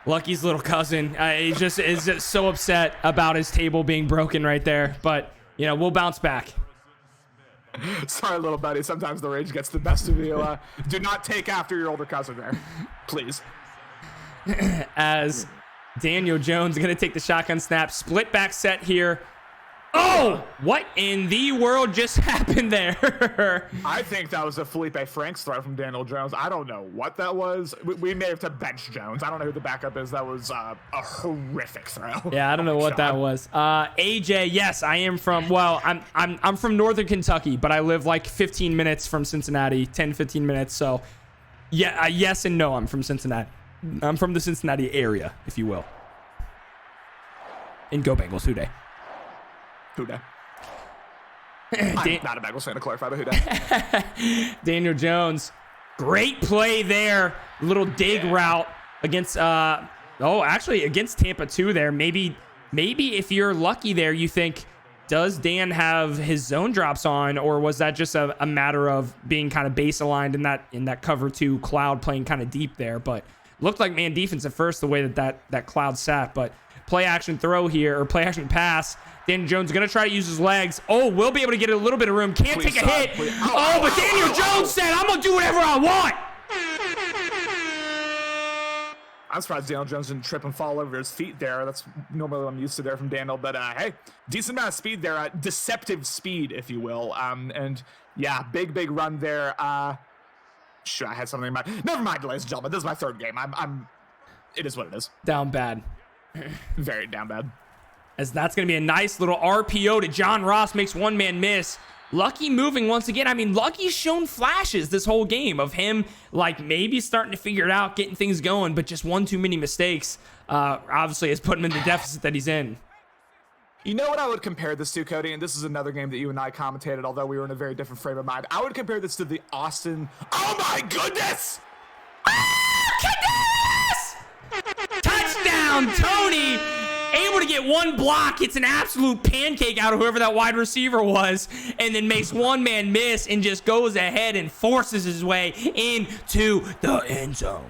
C: Lucky's little cousin, he just is so upset about his table being broken right there. But, we'll bounce back.
A: Sorry, little buddy. Sometimes the rage gets the best of you. Do not take after your older cousin there, please.
C: As Daniel Jones going to take the shotgun snap. Split back set here. Oh, what in the world just happened there?
A: I think that was a Felipe Franks throw from Daniel Jones. I don't know what that was. We may have to bench Jones. I don't know who the backup is. That was a horrific throw.
C: Yeah, I don't know what that was. AJ, yes, I am from, well, I'm from Northern Kentucky, but I live like 15 minutes from Cincinnati, 10, 15 minutes. So yeah, yes and no, I'm from Cincinnati. I'm from the Cincinnati area, if you will. And go Bengals, Houday.
A: Houday. I'm not a Bengals fan, to clarify, but Houday.
C: Daniel Jones, great play there. Little dig route against, against Tampa too there. Maybe if you're lucky there, you think, does Dan have his zone drops on, or was that just a matter of being kind of base aligned in that cover two cloud playing kind of deep there? But looked like man defense at first, the way that cloud sat, but play action throw here, or play action pass. Daniel Jones going to try to use his legs. Oh, will be able to get a little bit of room. Can't take a hit. But Daniel Jones said, I'm going to do whatever I want.
A: I'm surprised Daniel Jones didn't trip and fall over his feet there. That's normally what I'm used to there from Daniel. But, hey, decent amount of speed there. Deceptive speed, if you will. And, yeah, big run there. Sure, I had something in mind. Never mind, ladies and gentlemen. This is my third game. It is what it is.
C: Down bad.
A: Very down bad.
C: As that's going to be a nice little RPO to John Ross, makes one man miss. Lucky moving once again. I mean, Lucky's shown flashes this whole game of him, like, maybe starting to figure it out, getting things going, but just one too many mistakes, obviously, has put him in the deficit that he's in.
A: You know what I would compare this to, Cody? And this is another game that you and I commentated, although we were in a very different frame of mind. I would compare this to the Austin... Oh, my goodness!
C: Touchdown, Tony! Able to get one block, hits an absolute pancake out of whoever that wide receiver was, and then makes one man miss and just goes ahead and forces his way into the end zone.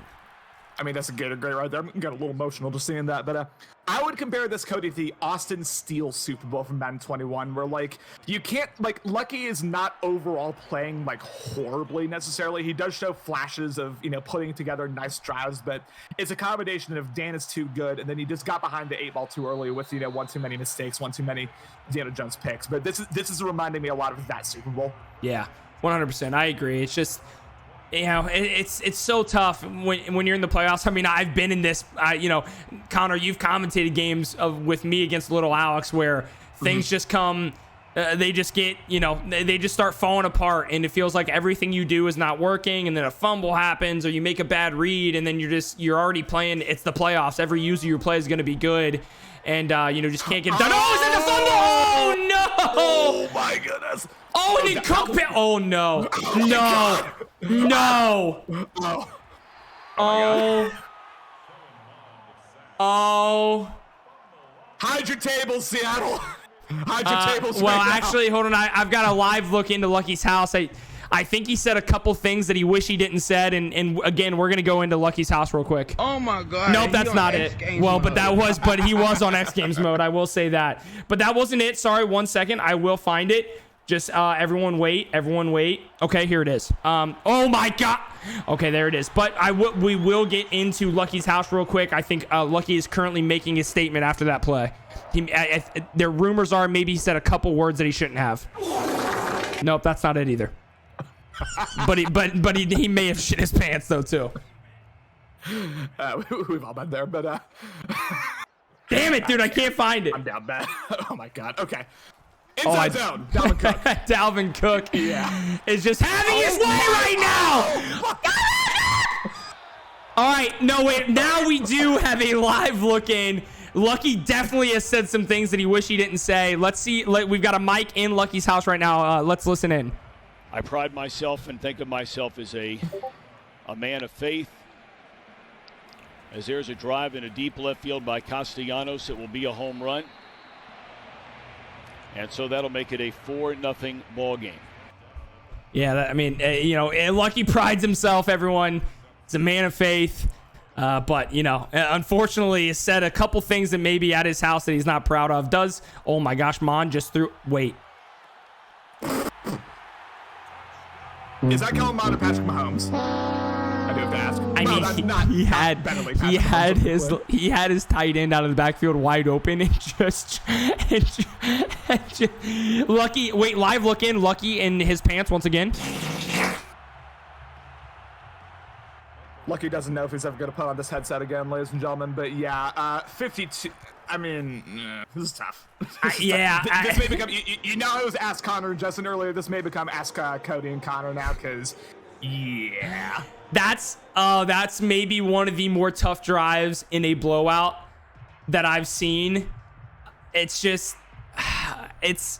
A: I mean, that's a great right there. I got a little emotional just seeing that. But I would compare this, Cody, to the Austin Steele Super Bowl from Madden 21, where, like, you can't, like, Lucky is not overall playing, like, horribly necessarily. He does show flashes of, putting together nice drives, but it's a combination of Dan is too good, and then he just got behind the 8-ball too early with, one too many mistakes, one too many Daniel Jones picks. But this is reminding me a lot of that Super Bowl.
C: Yeah, 100%. I agree. It's just... it's so tough when you're in the playoffs. I mean, I've been in this, Connor, you've commentated games with me against little Alex where things just come, they just get, they just start falling apart, and it feels like everything you do is not working, and then a fumble happens or you make a bad read, and then you're already playing. It's the playoffs. Every user you play is going to be good, and just can't get done. Oh, is that the fumble? Oh no!
A: Oh my goodness!
C: Oh, and then Cook. Oh no! No! Oh!
A: Hide your tables, Seattle. Hide your tables.
C: Well,
A: right now.
C: actually, hold on. I've got a live look into Lucky's house. I think he said a couple things that he wish he didn't said, and again, we're gonna go into Lucky's house real quick.
D: Oh my God!
C: Nope, that's not it. Well, but he was on X Games mode. I will say that, but that wasn't it. Sorry, 1 second. I will find it. Just everyone wait. Okay, here it is. Oh my God. Okay, there it is. But we will get into Lucky's house real quick. I think Lucky is currently making his statement after that play. There rumors are maybe he said a couple words that he shouldn't have. Nope, that's not it either. but he may have shit his pants though too.
A: We've all been there, but
C: damn it, dude, I can't find it.
A: I'm down bad. Oh my God. Okay. Inside zone. Dalvin Cook.
C: Dalvin Cook.
A: Yeah.
C: Is just having his way right now. All right. No, wait. Now we do have a live look in. Lucky definitely has said some things that he wish he didn't say. Let's see. We've got a mic in Lucky's house right now. Let's listen in.
E: I pride myself and think of myself as a man of faith. As there's a drive in a deep left field by Castellanos, it will be a home run. And so that'll make it a 4-0 ball game.
C: Yeah, Lucky prides himself, everyone. He's a man of faith. But, unfortunately, he said a couple things that maybe at his house that he's not proud of. Oh my gosh, Mon just threw. Wait.
A: Is that Kellen Mond or Patrick Mahomes? I do have to ask.
C: I mean, he had his tight end out of the backfield wide open and just Lucky. Wait, live look in. Lucky in his pants once again.
A: Lucky doesn't know if he's ever going to put on this headset again, ladies and gentlemen. But yeah, 52. I mean, this is tough. This may become. You know, I was Ask Connor and Justin earlier. This may become Ask Cody and Connor now because, yeah.
C: That's maybe one of the more tough drives in a blowout that I've seen. It's just, it's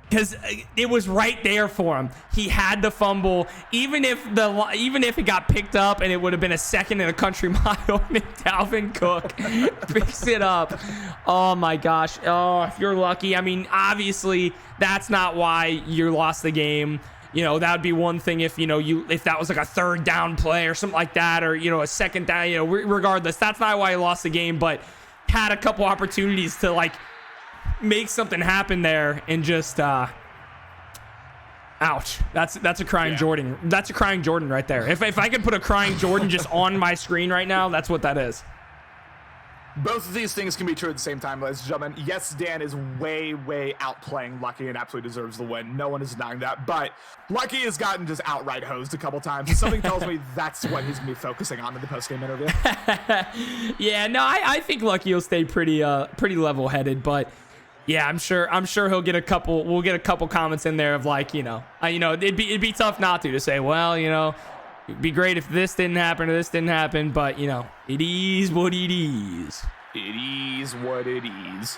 C: because it was right there for him. He had the fumble, even if it got picked up and it would have been a second and a country mile, and Dalvin Cook picks it up. Oh my gosh. Oh, if you're lucky. I mean, obviously that's not why you lost the game. You know, that would be one thing if, if that was like a third down play or something like that, or, a second down, regardless, that's not why you lost the game, but had a couple opportunities to like make something happen there and just, ouch. That's a crying Jordan. That's a crying Jordan right there. If I could put a crying Jordan just on my screen right now, that's what that is.
A: Both of these things can be true at the same time, ladies and gentlemen. Yes, Dan is way, way outplaying Lucky and absolutely deserves the win. No one is denying that. But Lucky has gotten just outright hosed a couple times. And something tells me that's what he's going to be focusing on in the post-game interview.
C: Yeah, no, I think Lucky will stay pretty level-headed. But yeah, I'm sure he'll get a couple. We'll get a couple comments in there of like, it'd be tough not to say, well, it'd be great if this didn't happen or this didn't happen, but, it is what it is.
A: It is what it is.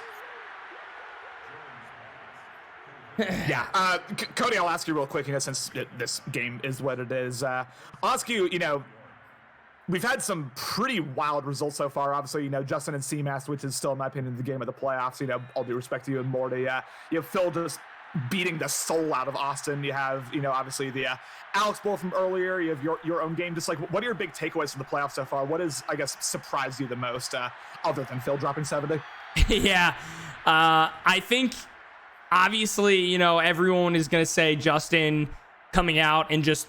A: Yeah. Cody, I'll ask you real quick, since this game is what it is. I'll ask you, we've had some pretty wild results so far. Obviously, Justin and CMAS, which is still, in my opinion, the game of the playoffs. All due respect to you and Morty. You have Phil just beating the soul out of Austin. You have, obviously the Alex Bowl from earlier. You have your own game. Just like, what are your big takeaways from the playoffs so far? What has, I guess, surprised you the most, other than Phil dropping 70?
C: Yeah, I think obviously, everyone is gonna say Justin coming out and just,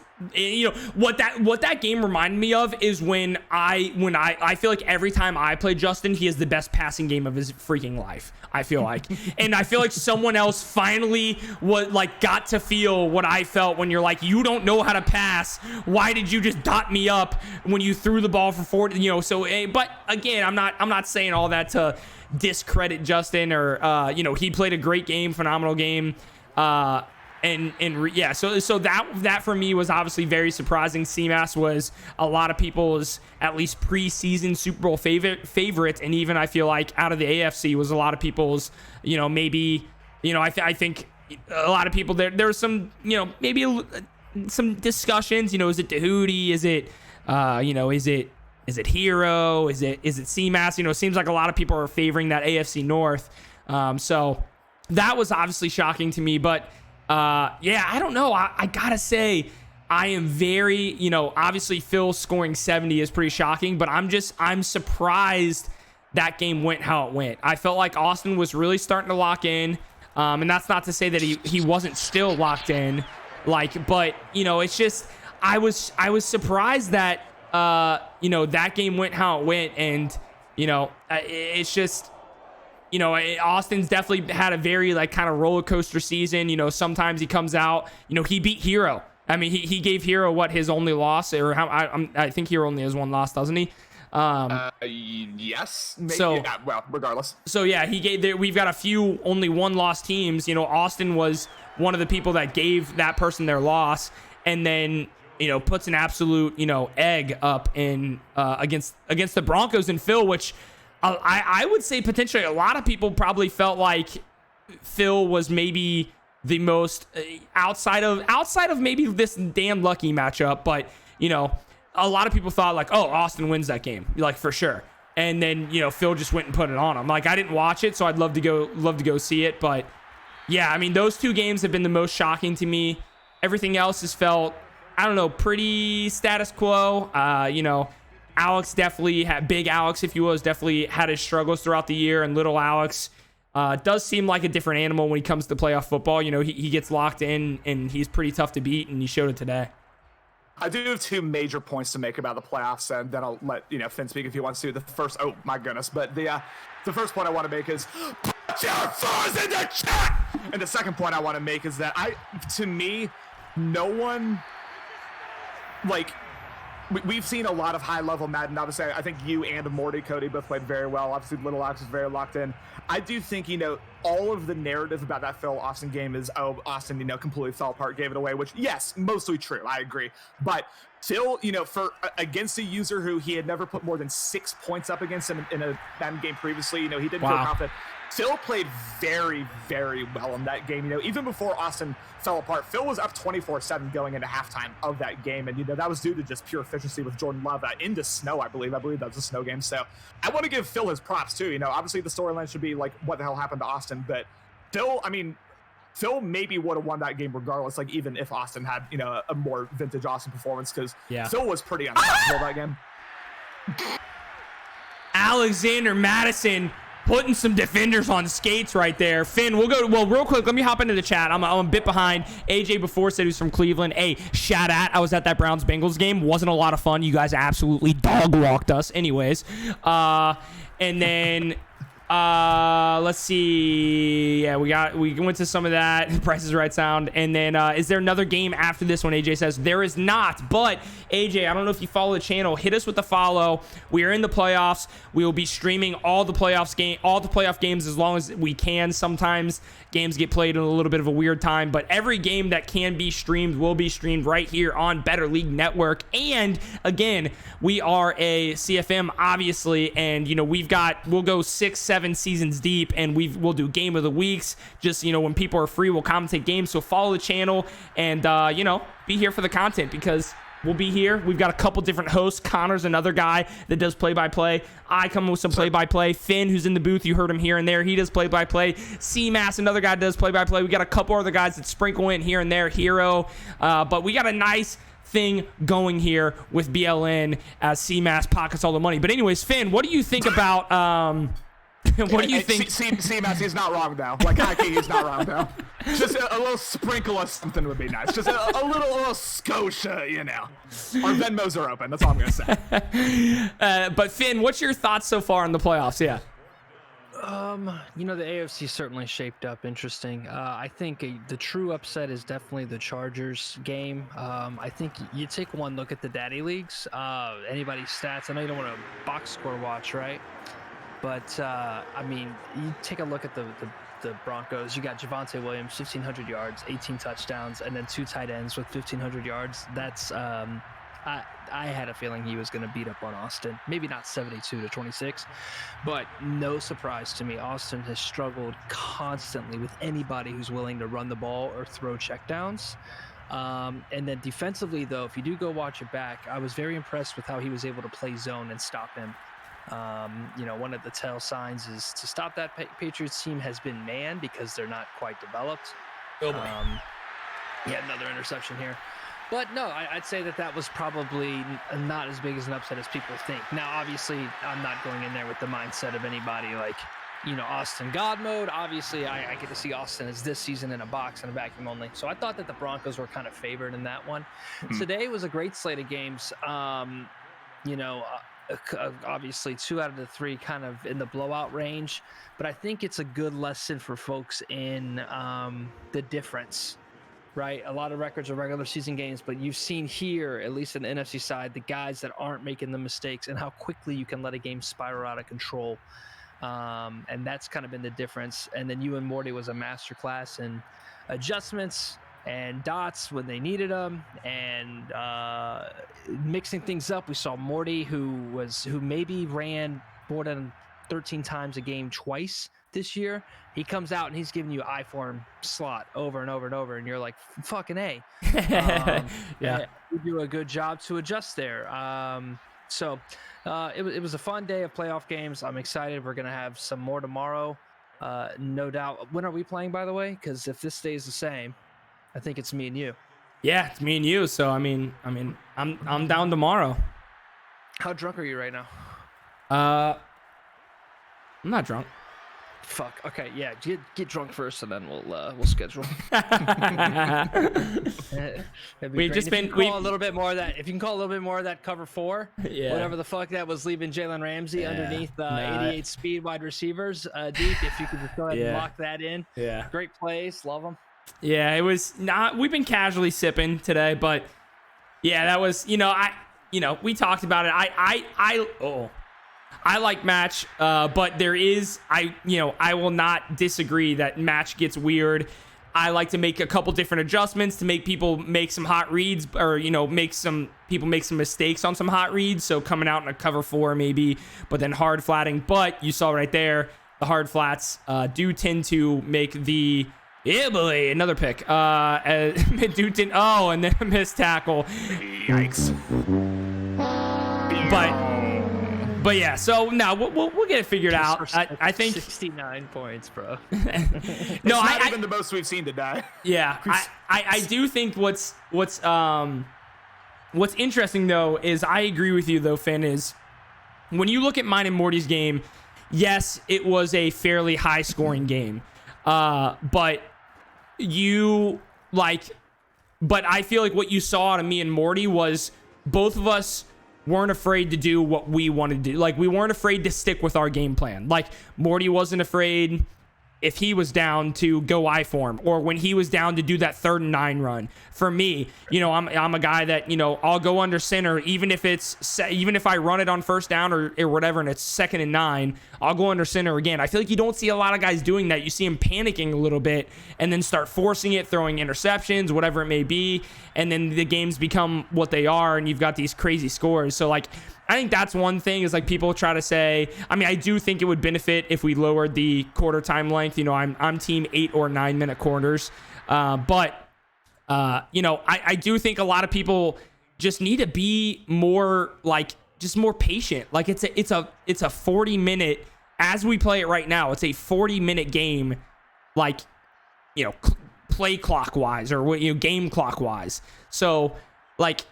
C: what that game reminded me of is when I feel like every time I play Justin, he has the best passing game of his freaking life, I feel like. And I feel like someone else finally got to feel what I felt when you're like, you don't know how to pass. Why did you just dot me up when you threw the ball for 40, so, but again, I'm not saying all that to discredit Justin or, he played a great game, phenomenal game. So that for me was obviously very surprising. CMAS was a lot of people's at least preseason Super Bowl favorite, and even I feel like out of the AFC was a lot of people's, maybe, I think a lot of people there was some, maybe some discussions. Is it Tahuti? Is it, is it Hero? Is it CMAS? It seems like a lot of people are favoring that AFC North. So that was obviously shocking to me, but. I don't know. I gotta say, I am very, obviously Phil scoring 70 is pretty shocking, but I'm surprised that game went how it went. I felt like Austin was really starting to lock in. And that's not to say that he wasn't still locked in, but it's just, I was surprised that, that game went how it went. And, it's just, Austin's definitely had a very kind of roller coaster season. Sometimes he comes out, he beat Hero. I mean, he gave Hero his only loss, or I think Hero only has one loss, doesn't he?
A: Yes. Maybe,
C: so
A: well, regardless.
C: So yeah, we've got a few only one loss teams. Austin was one of the people that gave that person their loss, and then puts an absolute egg up in against the Broncos and Phil, which. I would say potentially a lot of people probably felt like Phil was maybe the most outside of maybe this damn Lucky matchup, but a lot of people thought like, oh, Austin wins that game, for sure. And then Phil just went and put it on him. I didn't watch it, so I'd love to go see it, but yeah, I mean those two games have been the most shocking to me. Everything else has felt, I don't know, pretty status quo. Alex definitely big Alex, if you will, has definitely had his struggles throughout the year, and little Alex does seem like a different animal when he comes to playoff football. He gets locked in, and he's pretty tough to beat, and he showed it today.
A: I do have two major points to make about the playoffs, and then I'll let Finn speak if he wants to. The first, oh my goodness, but the first point I want to make is put your phones in the chat. And the second point I want to make is that to me, no one we've seen a lot of high-level Madden. Obviously, I think you and Morty, Cody, both played very well. Obviously, Little Alex was very locked in. I do think, all of the narrative about that Phil Austin game is, Austin, completely fell apart, gave it away, which, yes, mostly true. I agree. But Phil, against a user who he had never put more than 6 points up against him in a Madden game previously, he didn't feel confident. Phil played very, very well in that game. Even before Austin fell apart, Phil was up 24-7 going into halftime of that game. And, that was due to just pure efficiency with Jordan Love into snow, I believe. I believe that was a snow game. So I want to give Phil his props, too. Obviously the storyline should be like, what the hell happened to Austin? But Phil maybe would have won that game regardless, even if Austin had, a more vintage Austin performance, because Phil was pretty unstoppable that game.
C: Alexander Madison putting some defenders on skates right there. Finn, real quick, let me hop into the chat. I'm a bit behind. AJ before said he's from Cleveland. Hey, shout out. I was at that Browns-Bengals game. Wasn't a lot of fun. You guys absolutely dog-walked us. Anyways. And then... let's see. Yeah, we went to some of that. Price is Right sound. And then is there another game after this one? AJ says there is not. But AJ, I don't know if you follow the channel. Hit us with a follow. We are in the playoffs. We will be streaming all the playoff games as long as we can. Sometimes games get played in a little bit of a weird time, but every game that can be streamed will be streamed right here on Better League Network. And again, we are a CFM, obviously, and we'll go 6-7 seasons deep, and we'll do game of the weeks. Just when people are free, we'll commentate games. So follow the channel and be here for the content, because we'll be here. We've got a couple different hosts. Connor's another guy that does play-by-play. I come with some play-by-play. Finn, who's in the booth, you heard him here and there. He does play-by-play. C-Mass, another guy that does play-by-play. We got a couple other guys that sprinkle in here and there. Hero. But we got a nice thing going here with BLN as C-Mass pockets all the money. But anyways, Finn, what do you think about... What do you think?
A: C-Mass, he's not wrong, though. He's not wrong, though. Just a little sprinkle of something would be nice. Just a little Scotia, Our Venmos are open. That's all I'm going to
C: say. But Finn, what's your thoughts so far in the playoffs? Yeah.
B: The AFC certainly shaped up interesting. I think the true upset is definitely the Chargers game. I think you take one look at the Daddy Leagues, anybody's stats. I know you don't want to box score watch, right? But, you take a look at the Broncos. You got Javonte Williams, 1,500 yards, 18 touchdowns, and then 2 tight ends with 1,500 yards. That's I had a feeling he was going to beat up on Austin. Maybe not 72-26, but no surprise to me. Austin has struggled constantly with anybody who's willing to run the ball or throw checkdowns. And then defensively, though, if you do go watch it back, I was very impressed with how he was able to play zone and stop him. One of the tell signs is to stop that Patriots team has been man, because they're not quite developed. Another interception here. But no, I'd say that was probably not as big as an upset as people think. Now, obviously, I'm not going in there with the mindset of anybody Austin God mode. Obviously, I get to see Austin as this season in a box and a vacuum only. So I thought that the Broncos were kind of favored in that one. Today was a great slate of games. Obviously 2 out of the 3 kind of in the blowout range, but I think it's a good lesson for folks in the difference, right? A lot of records are regular season games, but you've seen here, at least in the NFC side, the guys that aren't making the mistakes and how quickly you can let a game spiral out of control. And that's kind of been the difference. And then you and Morty was a masterclass in adjustments and dots when they needed them, and mixing things up. We saw Morty, who maybe ran more than 13 times a game twice this year. He comes out and he's giving you I-form slot over and over and over, and you're like, fucking A.
C: Yeah.
B: You do a good job to adjust there. So it was a fun day of playoff games. I'm excited. We're going to have some more tomorrow, no doubt. When are we playing, by the way? Because if this stays the same, I think it's me and you.
C: Yeah, it's me and you. So I'm down tomorrow.
B: How drunk are you right now?
C: I'm not drunk.
B: Fuck. Okay. Yeah. Get drunk first, and then we'll schedule.
C: We've just been
B: a little bit more of that. If you can call a little bit more of that cover 4,
C: yeah,
B: whatever the fuck that was, leaving Jalen Ramsey underneath 88 speed wide receivers deep. If you could just go ahead and lock that in.
C: Yeah.
B: Great plays. Love them.
C: Yeah. It was not. We've been casually sipping today, but yeah, that was. We talked about it. I like match, but there is, I will not disagree that match gets weird. I like to make a couple different adjustments to make people make some hot reads, or, make some mistakes on some hot reads. So coming out in a cover 4 maybe, but then hard flatting. But you saw right there, the hard flats do tend to make the, yeah, boy, another pick. And then a missed tackle.
A: Yikes.
C: But yeah, so no, we'll get it figured out. I think
B: 69 points, bro.
C: No,
A: not even the most we've seen today.
C: Yeah, I do think what's interesting though is I agree with you though, Finn, is when you look at mine and Morty's game, yes, it was a fairly high scoring game, but I feel like what you saw out of me and Morty was both of us weren't afraid to do what we wanted to do. Like, we weren't afraid to stick with our game plan. Like, Morty wasn't afraid if he was down to go I form, or when he was down to do that 3rd and 9 run. For me, I'm a guy that, I'll go under center, even if I run it on 1st down or whatever, and it's 2nd and 9, I'll go under center again. I feel like you don't see a lot of guys doing that. You see them panicking a little bit and then start forcing it, throwing interceptions, whatever it may be. And then the games become what they are, and you've got these crazy scores. So, like, I think that's one thing is, like, people try to say, I do think it would benefit if we lowered the quarter time length. I'm team 8 or 9 minute quarters. But I do think a lot of people just need to be more, like, just more patient. Like, it's a 40-minute, as we play it right now, it's a 40-minute game, like, play clockwise or game clockwise. So, like,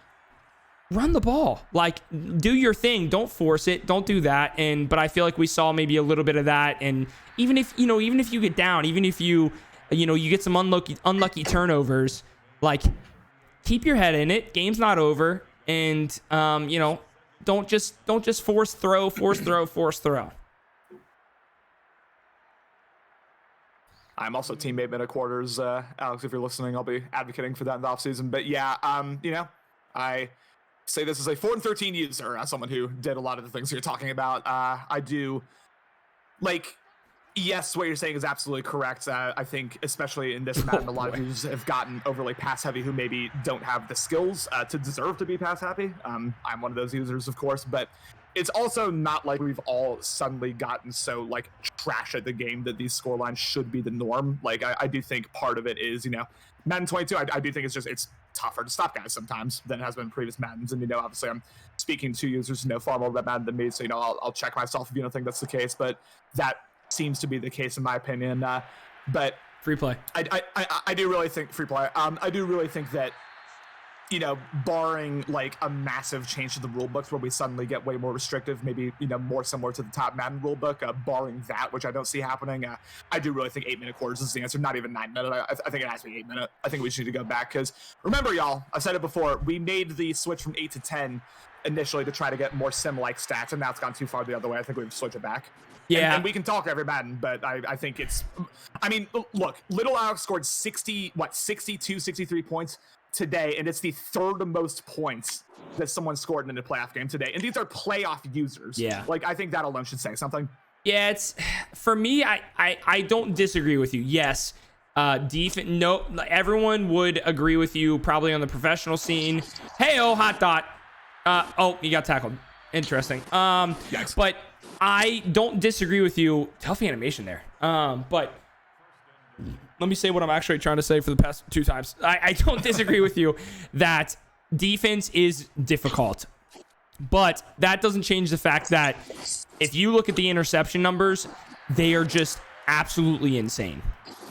C: run the ball, like, do your thing, don't force it, don't do that. But I feel like we saw maybe a little bit of that. And even if you get down, even if you get some unlucky turnovers, like, keep your head in it. Game's not over. And don't just force throw.
A: I'm also team 8 minute quarters. Alex, if you're listening, I'll be advocating for that in the offseason. But yeah, I say this as a 4 and 13 user, as someone who did a lot of the things you're talking about. I do, like, yes, what you're saying is absolutely correct. I think, especially in this Madden, a lot of users have gotten overly pass heavy who maybe don't have the skills to deserve to be pass happy. I'm one of those users, of course, but it's also not like we've all suddenly gotten so, like, trash at the game that these scorelines should be the norm. Like, I do think part of it is, Madden 22, I do think it's tougher to stop guys sometimes than it has been in previous Maddens. And, obviously I'm speaking to users who know far more about Madden than me, so, I'll check myself if you don't think that's the case, but that seems to be the case in my opinion. But
C: free play.
A: I do really think free play. I do really think that, barring, like, a massive change to the rule books where we suddenly get way more restrictive, maybe, more similar to the top Madden rule book, barring that, which I don't see happening, I do really think 8 minute quarters is the answer, not even 9 minute. I think it has to be 8 minute. I think we should need to go back, because remember, y'all, I've said it before, we made the switch from 8 to 10 initially to try to get more sim-like stats, and now it's gone too far the other way. I think we've switched it back.
C: Yeah.
A: And we can talk every Madden, but I think look, Little Alex scored 62, 63 points today, and it's the 3rd most points that someone scored in a playoff game today. And these are playoff users.
C: Yeah.
A: Like, I think that alone should say something.
C: Yeah, it's, for me, I don't disagree with you. Yes. No, everyone would agree with you probably on the professional scene. Hey-oh, hot dot. You got tackled. Interesting. But I don't disagree with you. Tough animation there. But let me say what I'm actually trying to say for the past 2 times. I don't disagree with you that defense is difficult. But that doesn't change the fact that if you look at the interception numbers, they are just absolutely insane.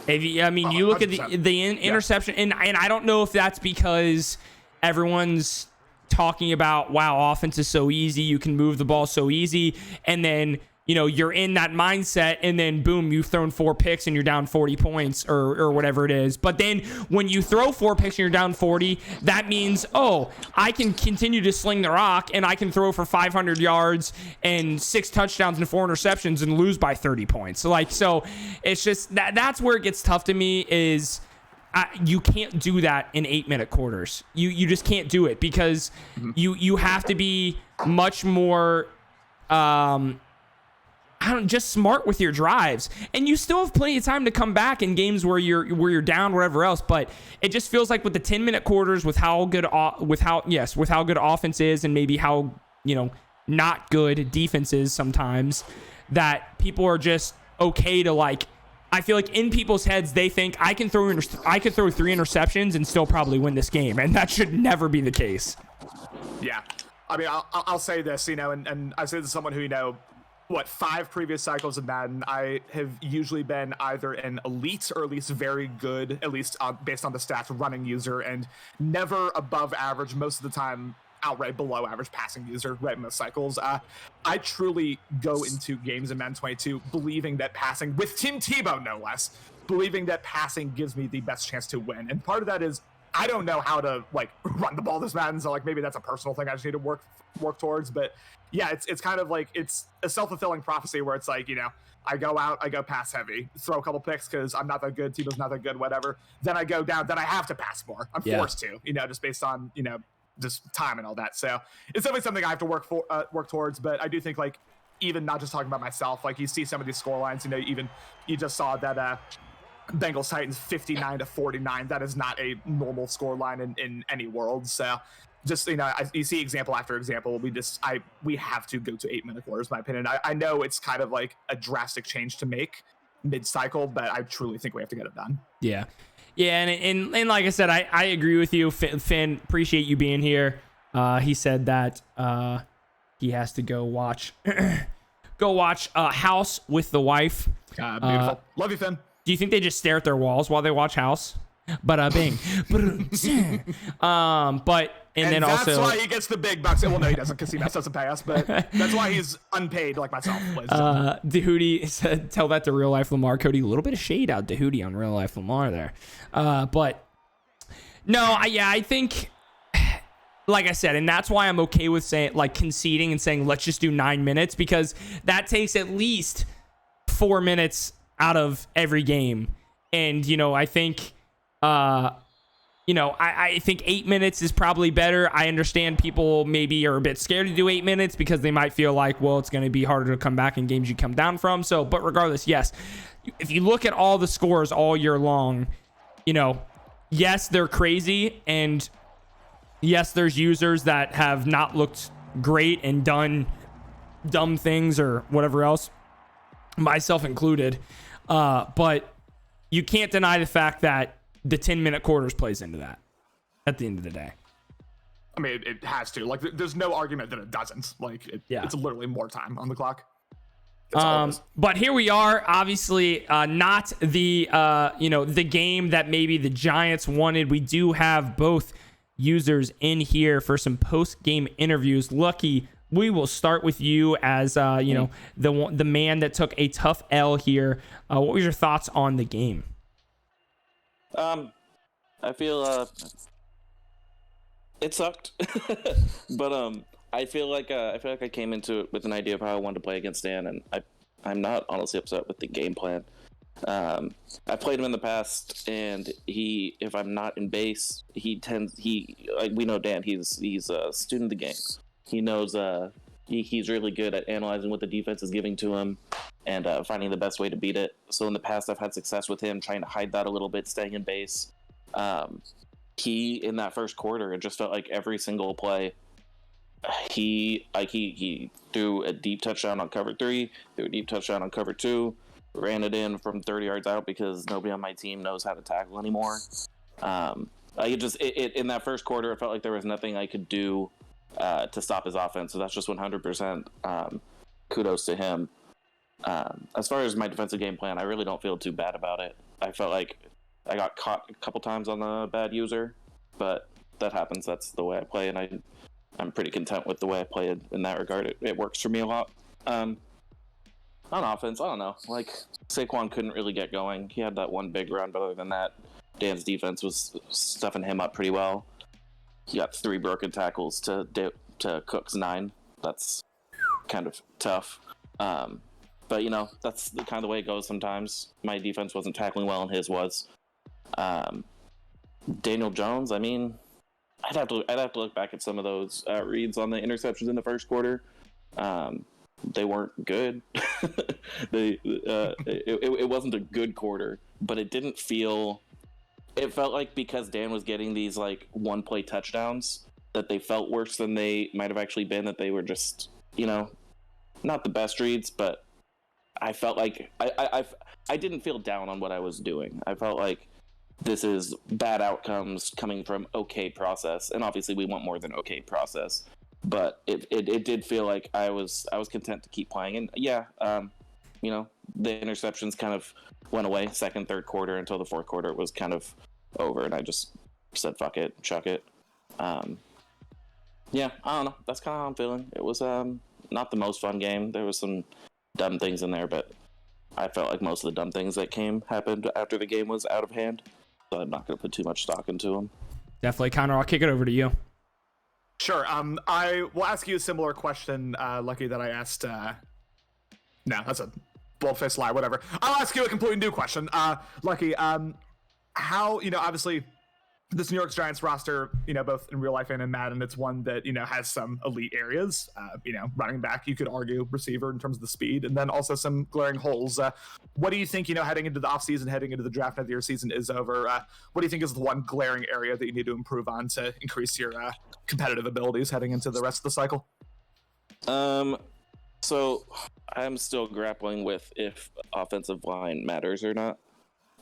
C: You look at the interception, and I don't know if that's because everyone's talking about, wow, offense is so easy, you can move the ball so easy, and then you're in that mindset, and then boom, you've thrown 4 picks and you're down 40 points or whatever it is. But then when you throw 4 picks and you're down 40, that means, oh, I can continue to sling the rock and I can throw for 500 yards and 6 touchdowns and 4 interceptions and lose by 30 points. So it's just that's where it gets tough to me is you can't do that in 8-minute quarters. You just can't do it because you have to be much more just smart with your drives, and you still have plenty of time to come back in games where you're down, whatever else. But it just feels like with the 10-minute quarters, with how good offense is, and maybe how not good defense is sometimes, that people are just okay to like. I feel like in people's heads they think I could throw 3 interceptions and still probably win this game, and that should never be the case.
A: Yeah, I mean, I'll say this, and I say this as someone who 5 previous cycles of Madden, I have usually been either an elite or at least very good, at least based on the stats, running user, and never above average, most of the time outright below average passing user, right, most cycles. I truly go into games in Madden 22 believing that passing, with Tim Tebow no less, believing that passing gives me the best chance to win. And part of that is I don't know how to run the ball this Madden, so maybe that's a personal thing I just need to work towards. But yeah, it's kind of like it's a self-fulfilling prophecy where it's like, I go out, I go pass heavy, throw a couple picks because I'm not that good, Tebow's not that good, whatever. Then I go down, then I have to pass more. I'm forced to, just based on, just time and all that. So it's definitely something I have to work towards. But I do think even not just talking about myself, you see some of these score lines, even you just saw that Bengals Titans 59-49. That is not a normal score line in any world. So just, you see example after example. We have to go to 8-minute quarters, in my opinion. I know it's kind of like a drastic change to make mid-cycle, but I truly think we have to get it done.
C: Yeah. Yeah, and like I said, I agree with you. Finn, appreciate you being here. He said that he has to go watch House with the wife.
A: Beautiful. Love you, Finn.
C: Do you think they just stare at their walls while they watch House? Bing. And then
A: that's
C: also,
A: why he gets the big bucks. Well, no, he doesn't, because he doesn't pay us. But that's why he's unpaid, like myself.
C: Dahootie said, "Tell that to real life Lamar." Cody, a little bit of shade out Dahootie on real life Lamar there, but no, I think, like I said, and that's why I'm okay with saying conceding and saying let's just do 9 minutes, because that takes at least 4 minutes out of every game, and I think. I think 8 minutes is probably better. I understand people maybe are a bit scared to do 8 minutes because they might feel like, well, it's going to be harder to come back in games you come down from. So, but regardless, yes, if you look at all the scores all year long, yes, they're crazy. And yes, there's users that have not looked great and done dumb things or whatever else, myself included. But you can't deny the fact that the 10-minute quarters plays into that at the end of the day.
A: I mean, it has to. There's no argument that it doesn't. It's literally more time on the clock.
C: But here we are, obviously not the the game that maybe the Giants wanted. We do have both users in here for some post-game interviews. Lucky, we will start with you as the man that took a tough L here. What were your thoughts on the game?
D: I feel it sucked, but I feel like I came into it with an idea of how I wanted to play against Dan, and I'm not honestly upset with the game plan. I played him in the past, and if I'm not in base, we know Dan. He's a student of the game. He knows he's really good at analyzing what the defense is giving to him and finding the best way to beat it. So in the past, I've had success with him trying to hide that a little bit, staying in base. In that first quarter, it just felt like every single play, he threw a deep touchdown on cover 3, threw a deep touchdown on cover 2, ran it in from 30 yards out because nobody on my team knows how to tackle anymore. In that first quarter, it felt like there was nothing I could do to stop his offense. So that's just 100% kudos to him. As far as my defensive game plan, I really don't feel too bad about it. I felt like I got caught a couple times on the bad user, but that happens. That's the way I play, and I'm pretty content with the way I play in that regard. It works for me a lot. On offense, I don't know. Like, Saquon couldn't really get going. He had that one big run, but other than that, Dan's defense was stuffing him up pretty well. He got 3 broken tackles to Cook's 9. That's kind of tough. But, you know, that's the kind of the way it goes sometimes. My defense wasn't tackling well, and his was. Daniel Jones, I mean, I'd have to look back at some of those reads on the interceptions in the first quarter. They weren't good. It wasn't a good quarter, but it didn't feel. It felt like because Dan was getting these like one-play touchdowns that they felt worse than they might have actually been. That they were just, you know, not the best reads, but I felt like I didn't feel down on what I was doing. I felt like this is bad outcomes coming from okay process, and obviously we want more than okay process. But it did feel like I was content to keep playing, and yeah, you know, the interceptions kind of went away second, third quarter until the fourth quarter was kind of over, and I just said fuck it, chuck it. Yeah, I don't know. That's kind of how I'm feeling. It was not the most fun game. There was some dumb things in there, but I felt like most of the dumb things that happened after the game was out of hand. So I'm not going to put too much stock into them.
C: Definitely, Connor. I'll kick it over to you.
A: Sure. I will ask you a similar question, Lucky, that I asked. No, that's a bold-faced lie. Whatever. I'll ask you a completely new question, Lucky. How, you know, obviously this New York Giants roster, you know, both in real life and in Madden, it's one that, you know, has some elite areas. You know, running back, you could argue, receiver in terms of the speed, and then also some glaring holes. What do you think, you know, heading into the offseason, heading into the draft after your season is over, what do you think is the one glaring area that you need to improve on to increase your competitive abilities heading into the rest of the cycle?
D: So I'm still grappling with if offensive line matters or not.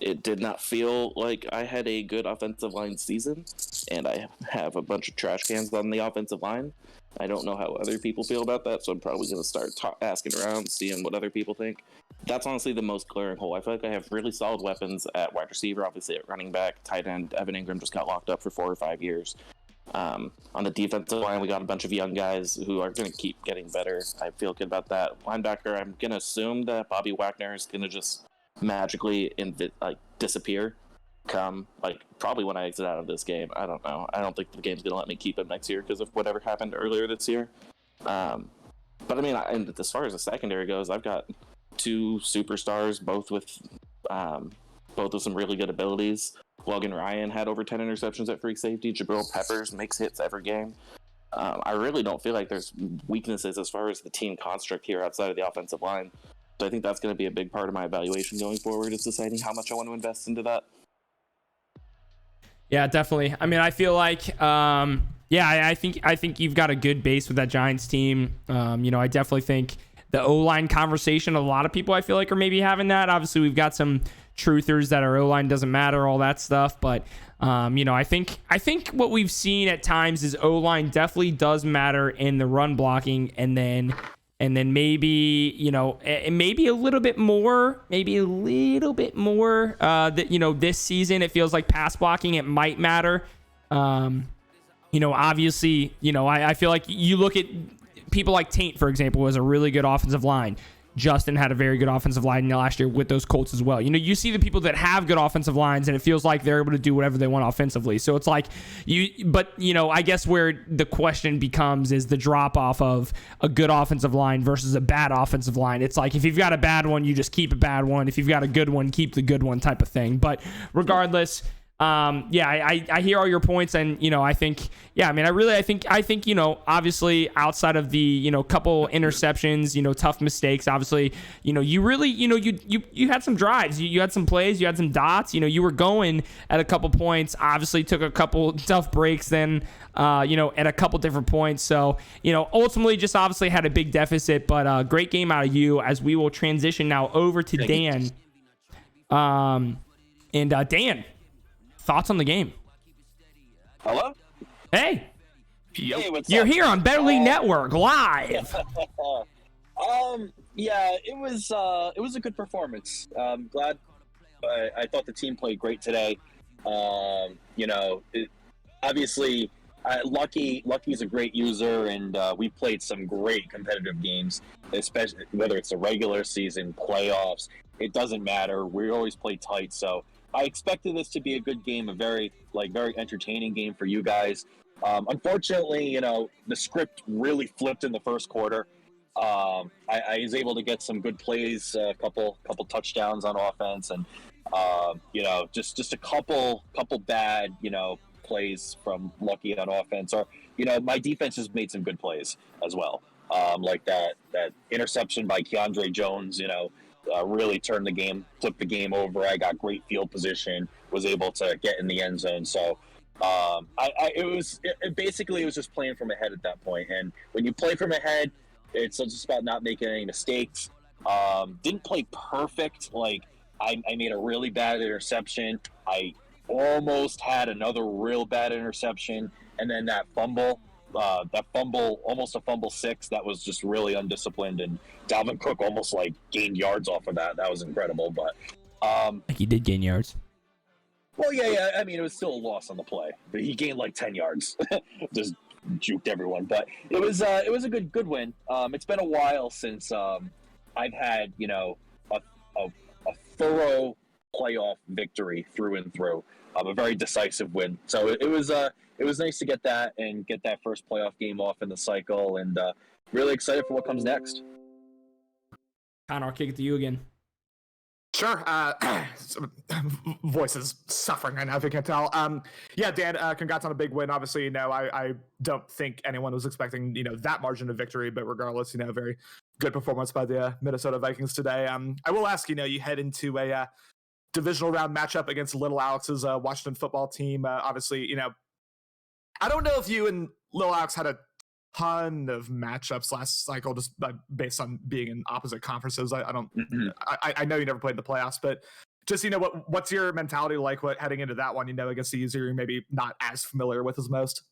D: It did not feel like I had a good offensive line season, and I have a bunch of trash cans on the offensive line. I don't know how other people feel about that, so I'm probably going to start asking around, seeing what other people think. That's honestly the most glaring hole. I feel like I have really solid weapons at wide receiver, obviously at running back, tight end. Evan Ingram just got locked up for 4 or 5 years. On the defensive line, we got a bunch of young guys who are going to keep getting better. I feel good about that. Linebacker, I'm going to assume that Bobby Wagner is going to just magically disappear come probably when I exit out of this game. I don't know. I don't think the game's gonna let me keep him next year because of whatever happened earlier this year. But I mean, and as far as the secondary goes, I've got 2 superstars, both with some really good abilities. Logan Ryan had over 10 interceptions at free safety. Jabril Peppers makes hits every game. I really don't feel like there's weaknesses as far as the team construct here outside of the offensive line. So I think that's going to be a big part of my evaluation going forward, is deciding how much I want to invest into that.
C: Yeah, definitely. I mean, I feel like, I think you've got a good base with that Giants team. You know, I definitely think the O-line conversation, a lot of people I feel like are maybe having that. Obviously, we've got some truthers that our O-line doesn't matter, all that stuff. But, you know, I think what we've seen at times is O-line definitely does matter in the run blocking, and then maybe, you know, maybe a little bit more, that, you know, this season, it feels like pass blocking, it might matter. You know, obviously, you know, I feel like you look at people like Taint, for example, who has a really good offensive line. Justin had a very good offensive line last year with those Colts as well. You know, you see the people that have good offensive lines, and it feels like they're able to do whatever they want offensively. So it's like but you know, I guess where the question becomes is the drop off of a good offensive line versus a bad offensive line. It's like, if you've got a bad one, you just keep a bad one. If you've got a good one, keep the good one type of thing. But regardless, I hear all your points, and, you know, I think, I think, you know, obviously outside of the, you know, couple interceptions, you know, tough mistakes, obviously, you know, you really, you know, you had some drives, you had some plays, you had some dots, you know, you were going at a couple points, obviously took a couple tough breaks then, you know, at a couple different points. So, you know, ultimately just obviously had a big deficit, but great game out of you, as we will transition now over to Dan. Dan, thoughts on the game?
F: Hello?
C: Hey.
F: Hey, what's
C: You're
F: up?
C: here on Better League Network live.
F: Yeah, it was a good performance. Glad. I thought the team played great today. You know, obviously Lucky's a great user, and we've played some great competitive games, especially whether it's a regular season, playoffs. It doesn't matter. We always play tight, so I expected this to be a good game, a very entertaining game for you guys. Unfortunately, the script really flipped in the first quarter. I was able to get some good plays, a couple touchdowns on offense, and just a couple bad plays from Lucky on offense. Or my defense has made some good plays as well, like that interception by Keandre Jones. Really turned the game, flipped the game over. I got great field position, was able to get in the end zone. So it was just playing from ahead at that point. And when you play from ahead, it's just about not making any mistakes. Didn't play perfect. Like I made a really bad interception. I almost had another real bad interception, and then that fumble, almost a fumble 6. That was just really undisciplined, and Dalvin Cook almost gained yards off of that. That was incredible. But
C: he did gain yards.
F: Well, yeah. I mean, it was still a loss on the play, but he gained 10 yards. Just juked everyone. But it was a good win. It's been a while since I've had a thorough playoff victory through and through. A very decisive win. So it was nice to get that and get that first playoff game off in the cycle, and really excited for what comes next.
C: Connor, I'll kick it to you again.
A: Sure. Voice is suffering right now, if you can't tell. Yeah, Dan, congrats on a big win. Obviously, I don't think anyone was expecting, that margin of victory, but regardless, very good performance by the Minnesota Vikings today. I will ask, you head into a divisional round matchup against Little Alex's Washington football team. Obviously, I don't know if you and Little Alex had a ton of matchups last cycle, just based on being in opposite conferences. I don't. Mm-hmm. I know you never played in the playoffs, but just what's your mentality like? Heading into that one? Against the user you're maybe not as familiar with as most.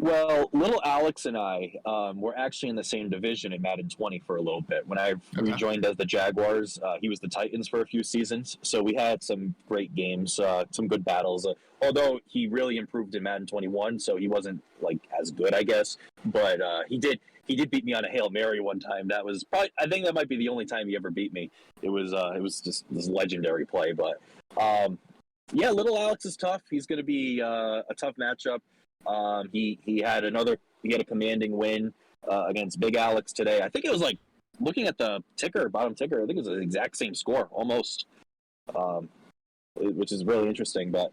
F: Well, Little Alex and I were actually in the same division in Madden 20 for a little bit. When I rejoined as the Jaguars, he was the Titans for a few seasons. So we had some great games, some good battles. Although he really improved in Madden 21, so he wasn't as good, I guess. But he did beat me on a Hail Mary one time. That was probably, I think that might be the only time he ever beat me. It was just this legendary play. But yeah, Little Alex is tough. He's going to be a tough matchup. He had a commanding win against Big Alex today. I think it was looking at the bottom ticker, I think it was the exact same score almost, which is really interesting. But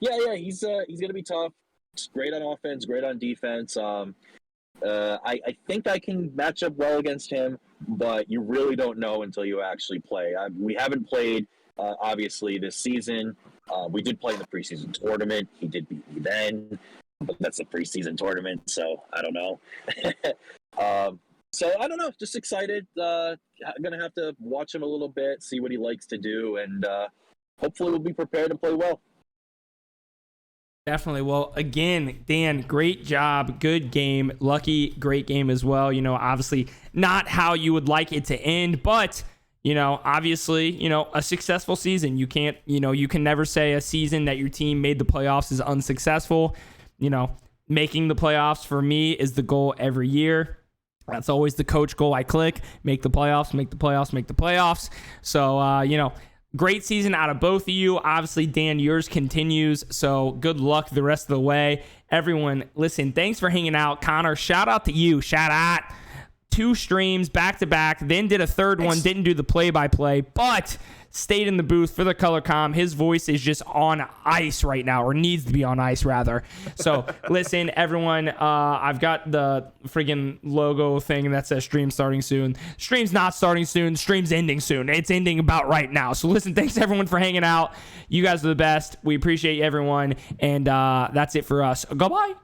F: yeah, he's gonna be tough. He's great on offense, great on defense. I think I can match up well against him, but you really don't know until you actually play. We haven't played obviously this season. We did play in the preseason tournament. He did beat me then, but that's a preseason tournament, so I don't know. So I don't know. Just excited. I'm gonna have to watch him a little bit, see what he likes to do, and hopefully we'll be prepared to play well.
C: Definitely. Well, again, Dan, great job. Good game. Lucky, great game as well. Obviously not how you would like it to end, but obviously, a successful season. You can't, you can never say a season that your team made the playoffs is unsuccessful. Making the playoffs for me is the goal every year. That's always the coach goal I click. Make the playoffs, make the playoffs, make the playoffs. So, great season out of both of you. Obviously, Dan, yours continues. So good luck the rest of the way. Everyone, listen, thanks for hanging out. Connor, shout out to you. Shout out. 2 streams back to back, then did a third one, didn't do the play-by-play, but stayed in the booth for the color comm. His voice is just on ice right now, or needs to be on ice rather. So listen, everyone, I've got the friggin' logo thing that says stream starting soon. Stream's not starting soon. Stream's ending soon. It's ending about right now. So listen, thanks everyone for hanging out. You guys are the best. We appreciate everyone, and that's it for us. Goodbye.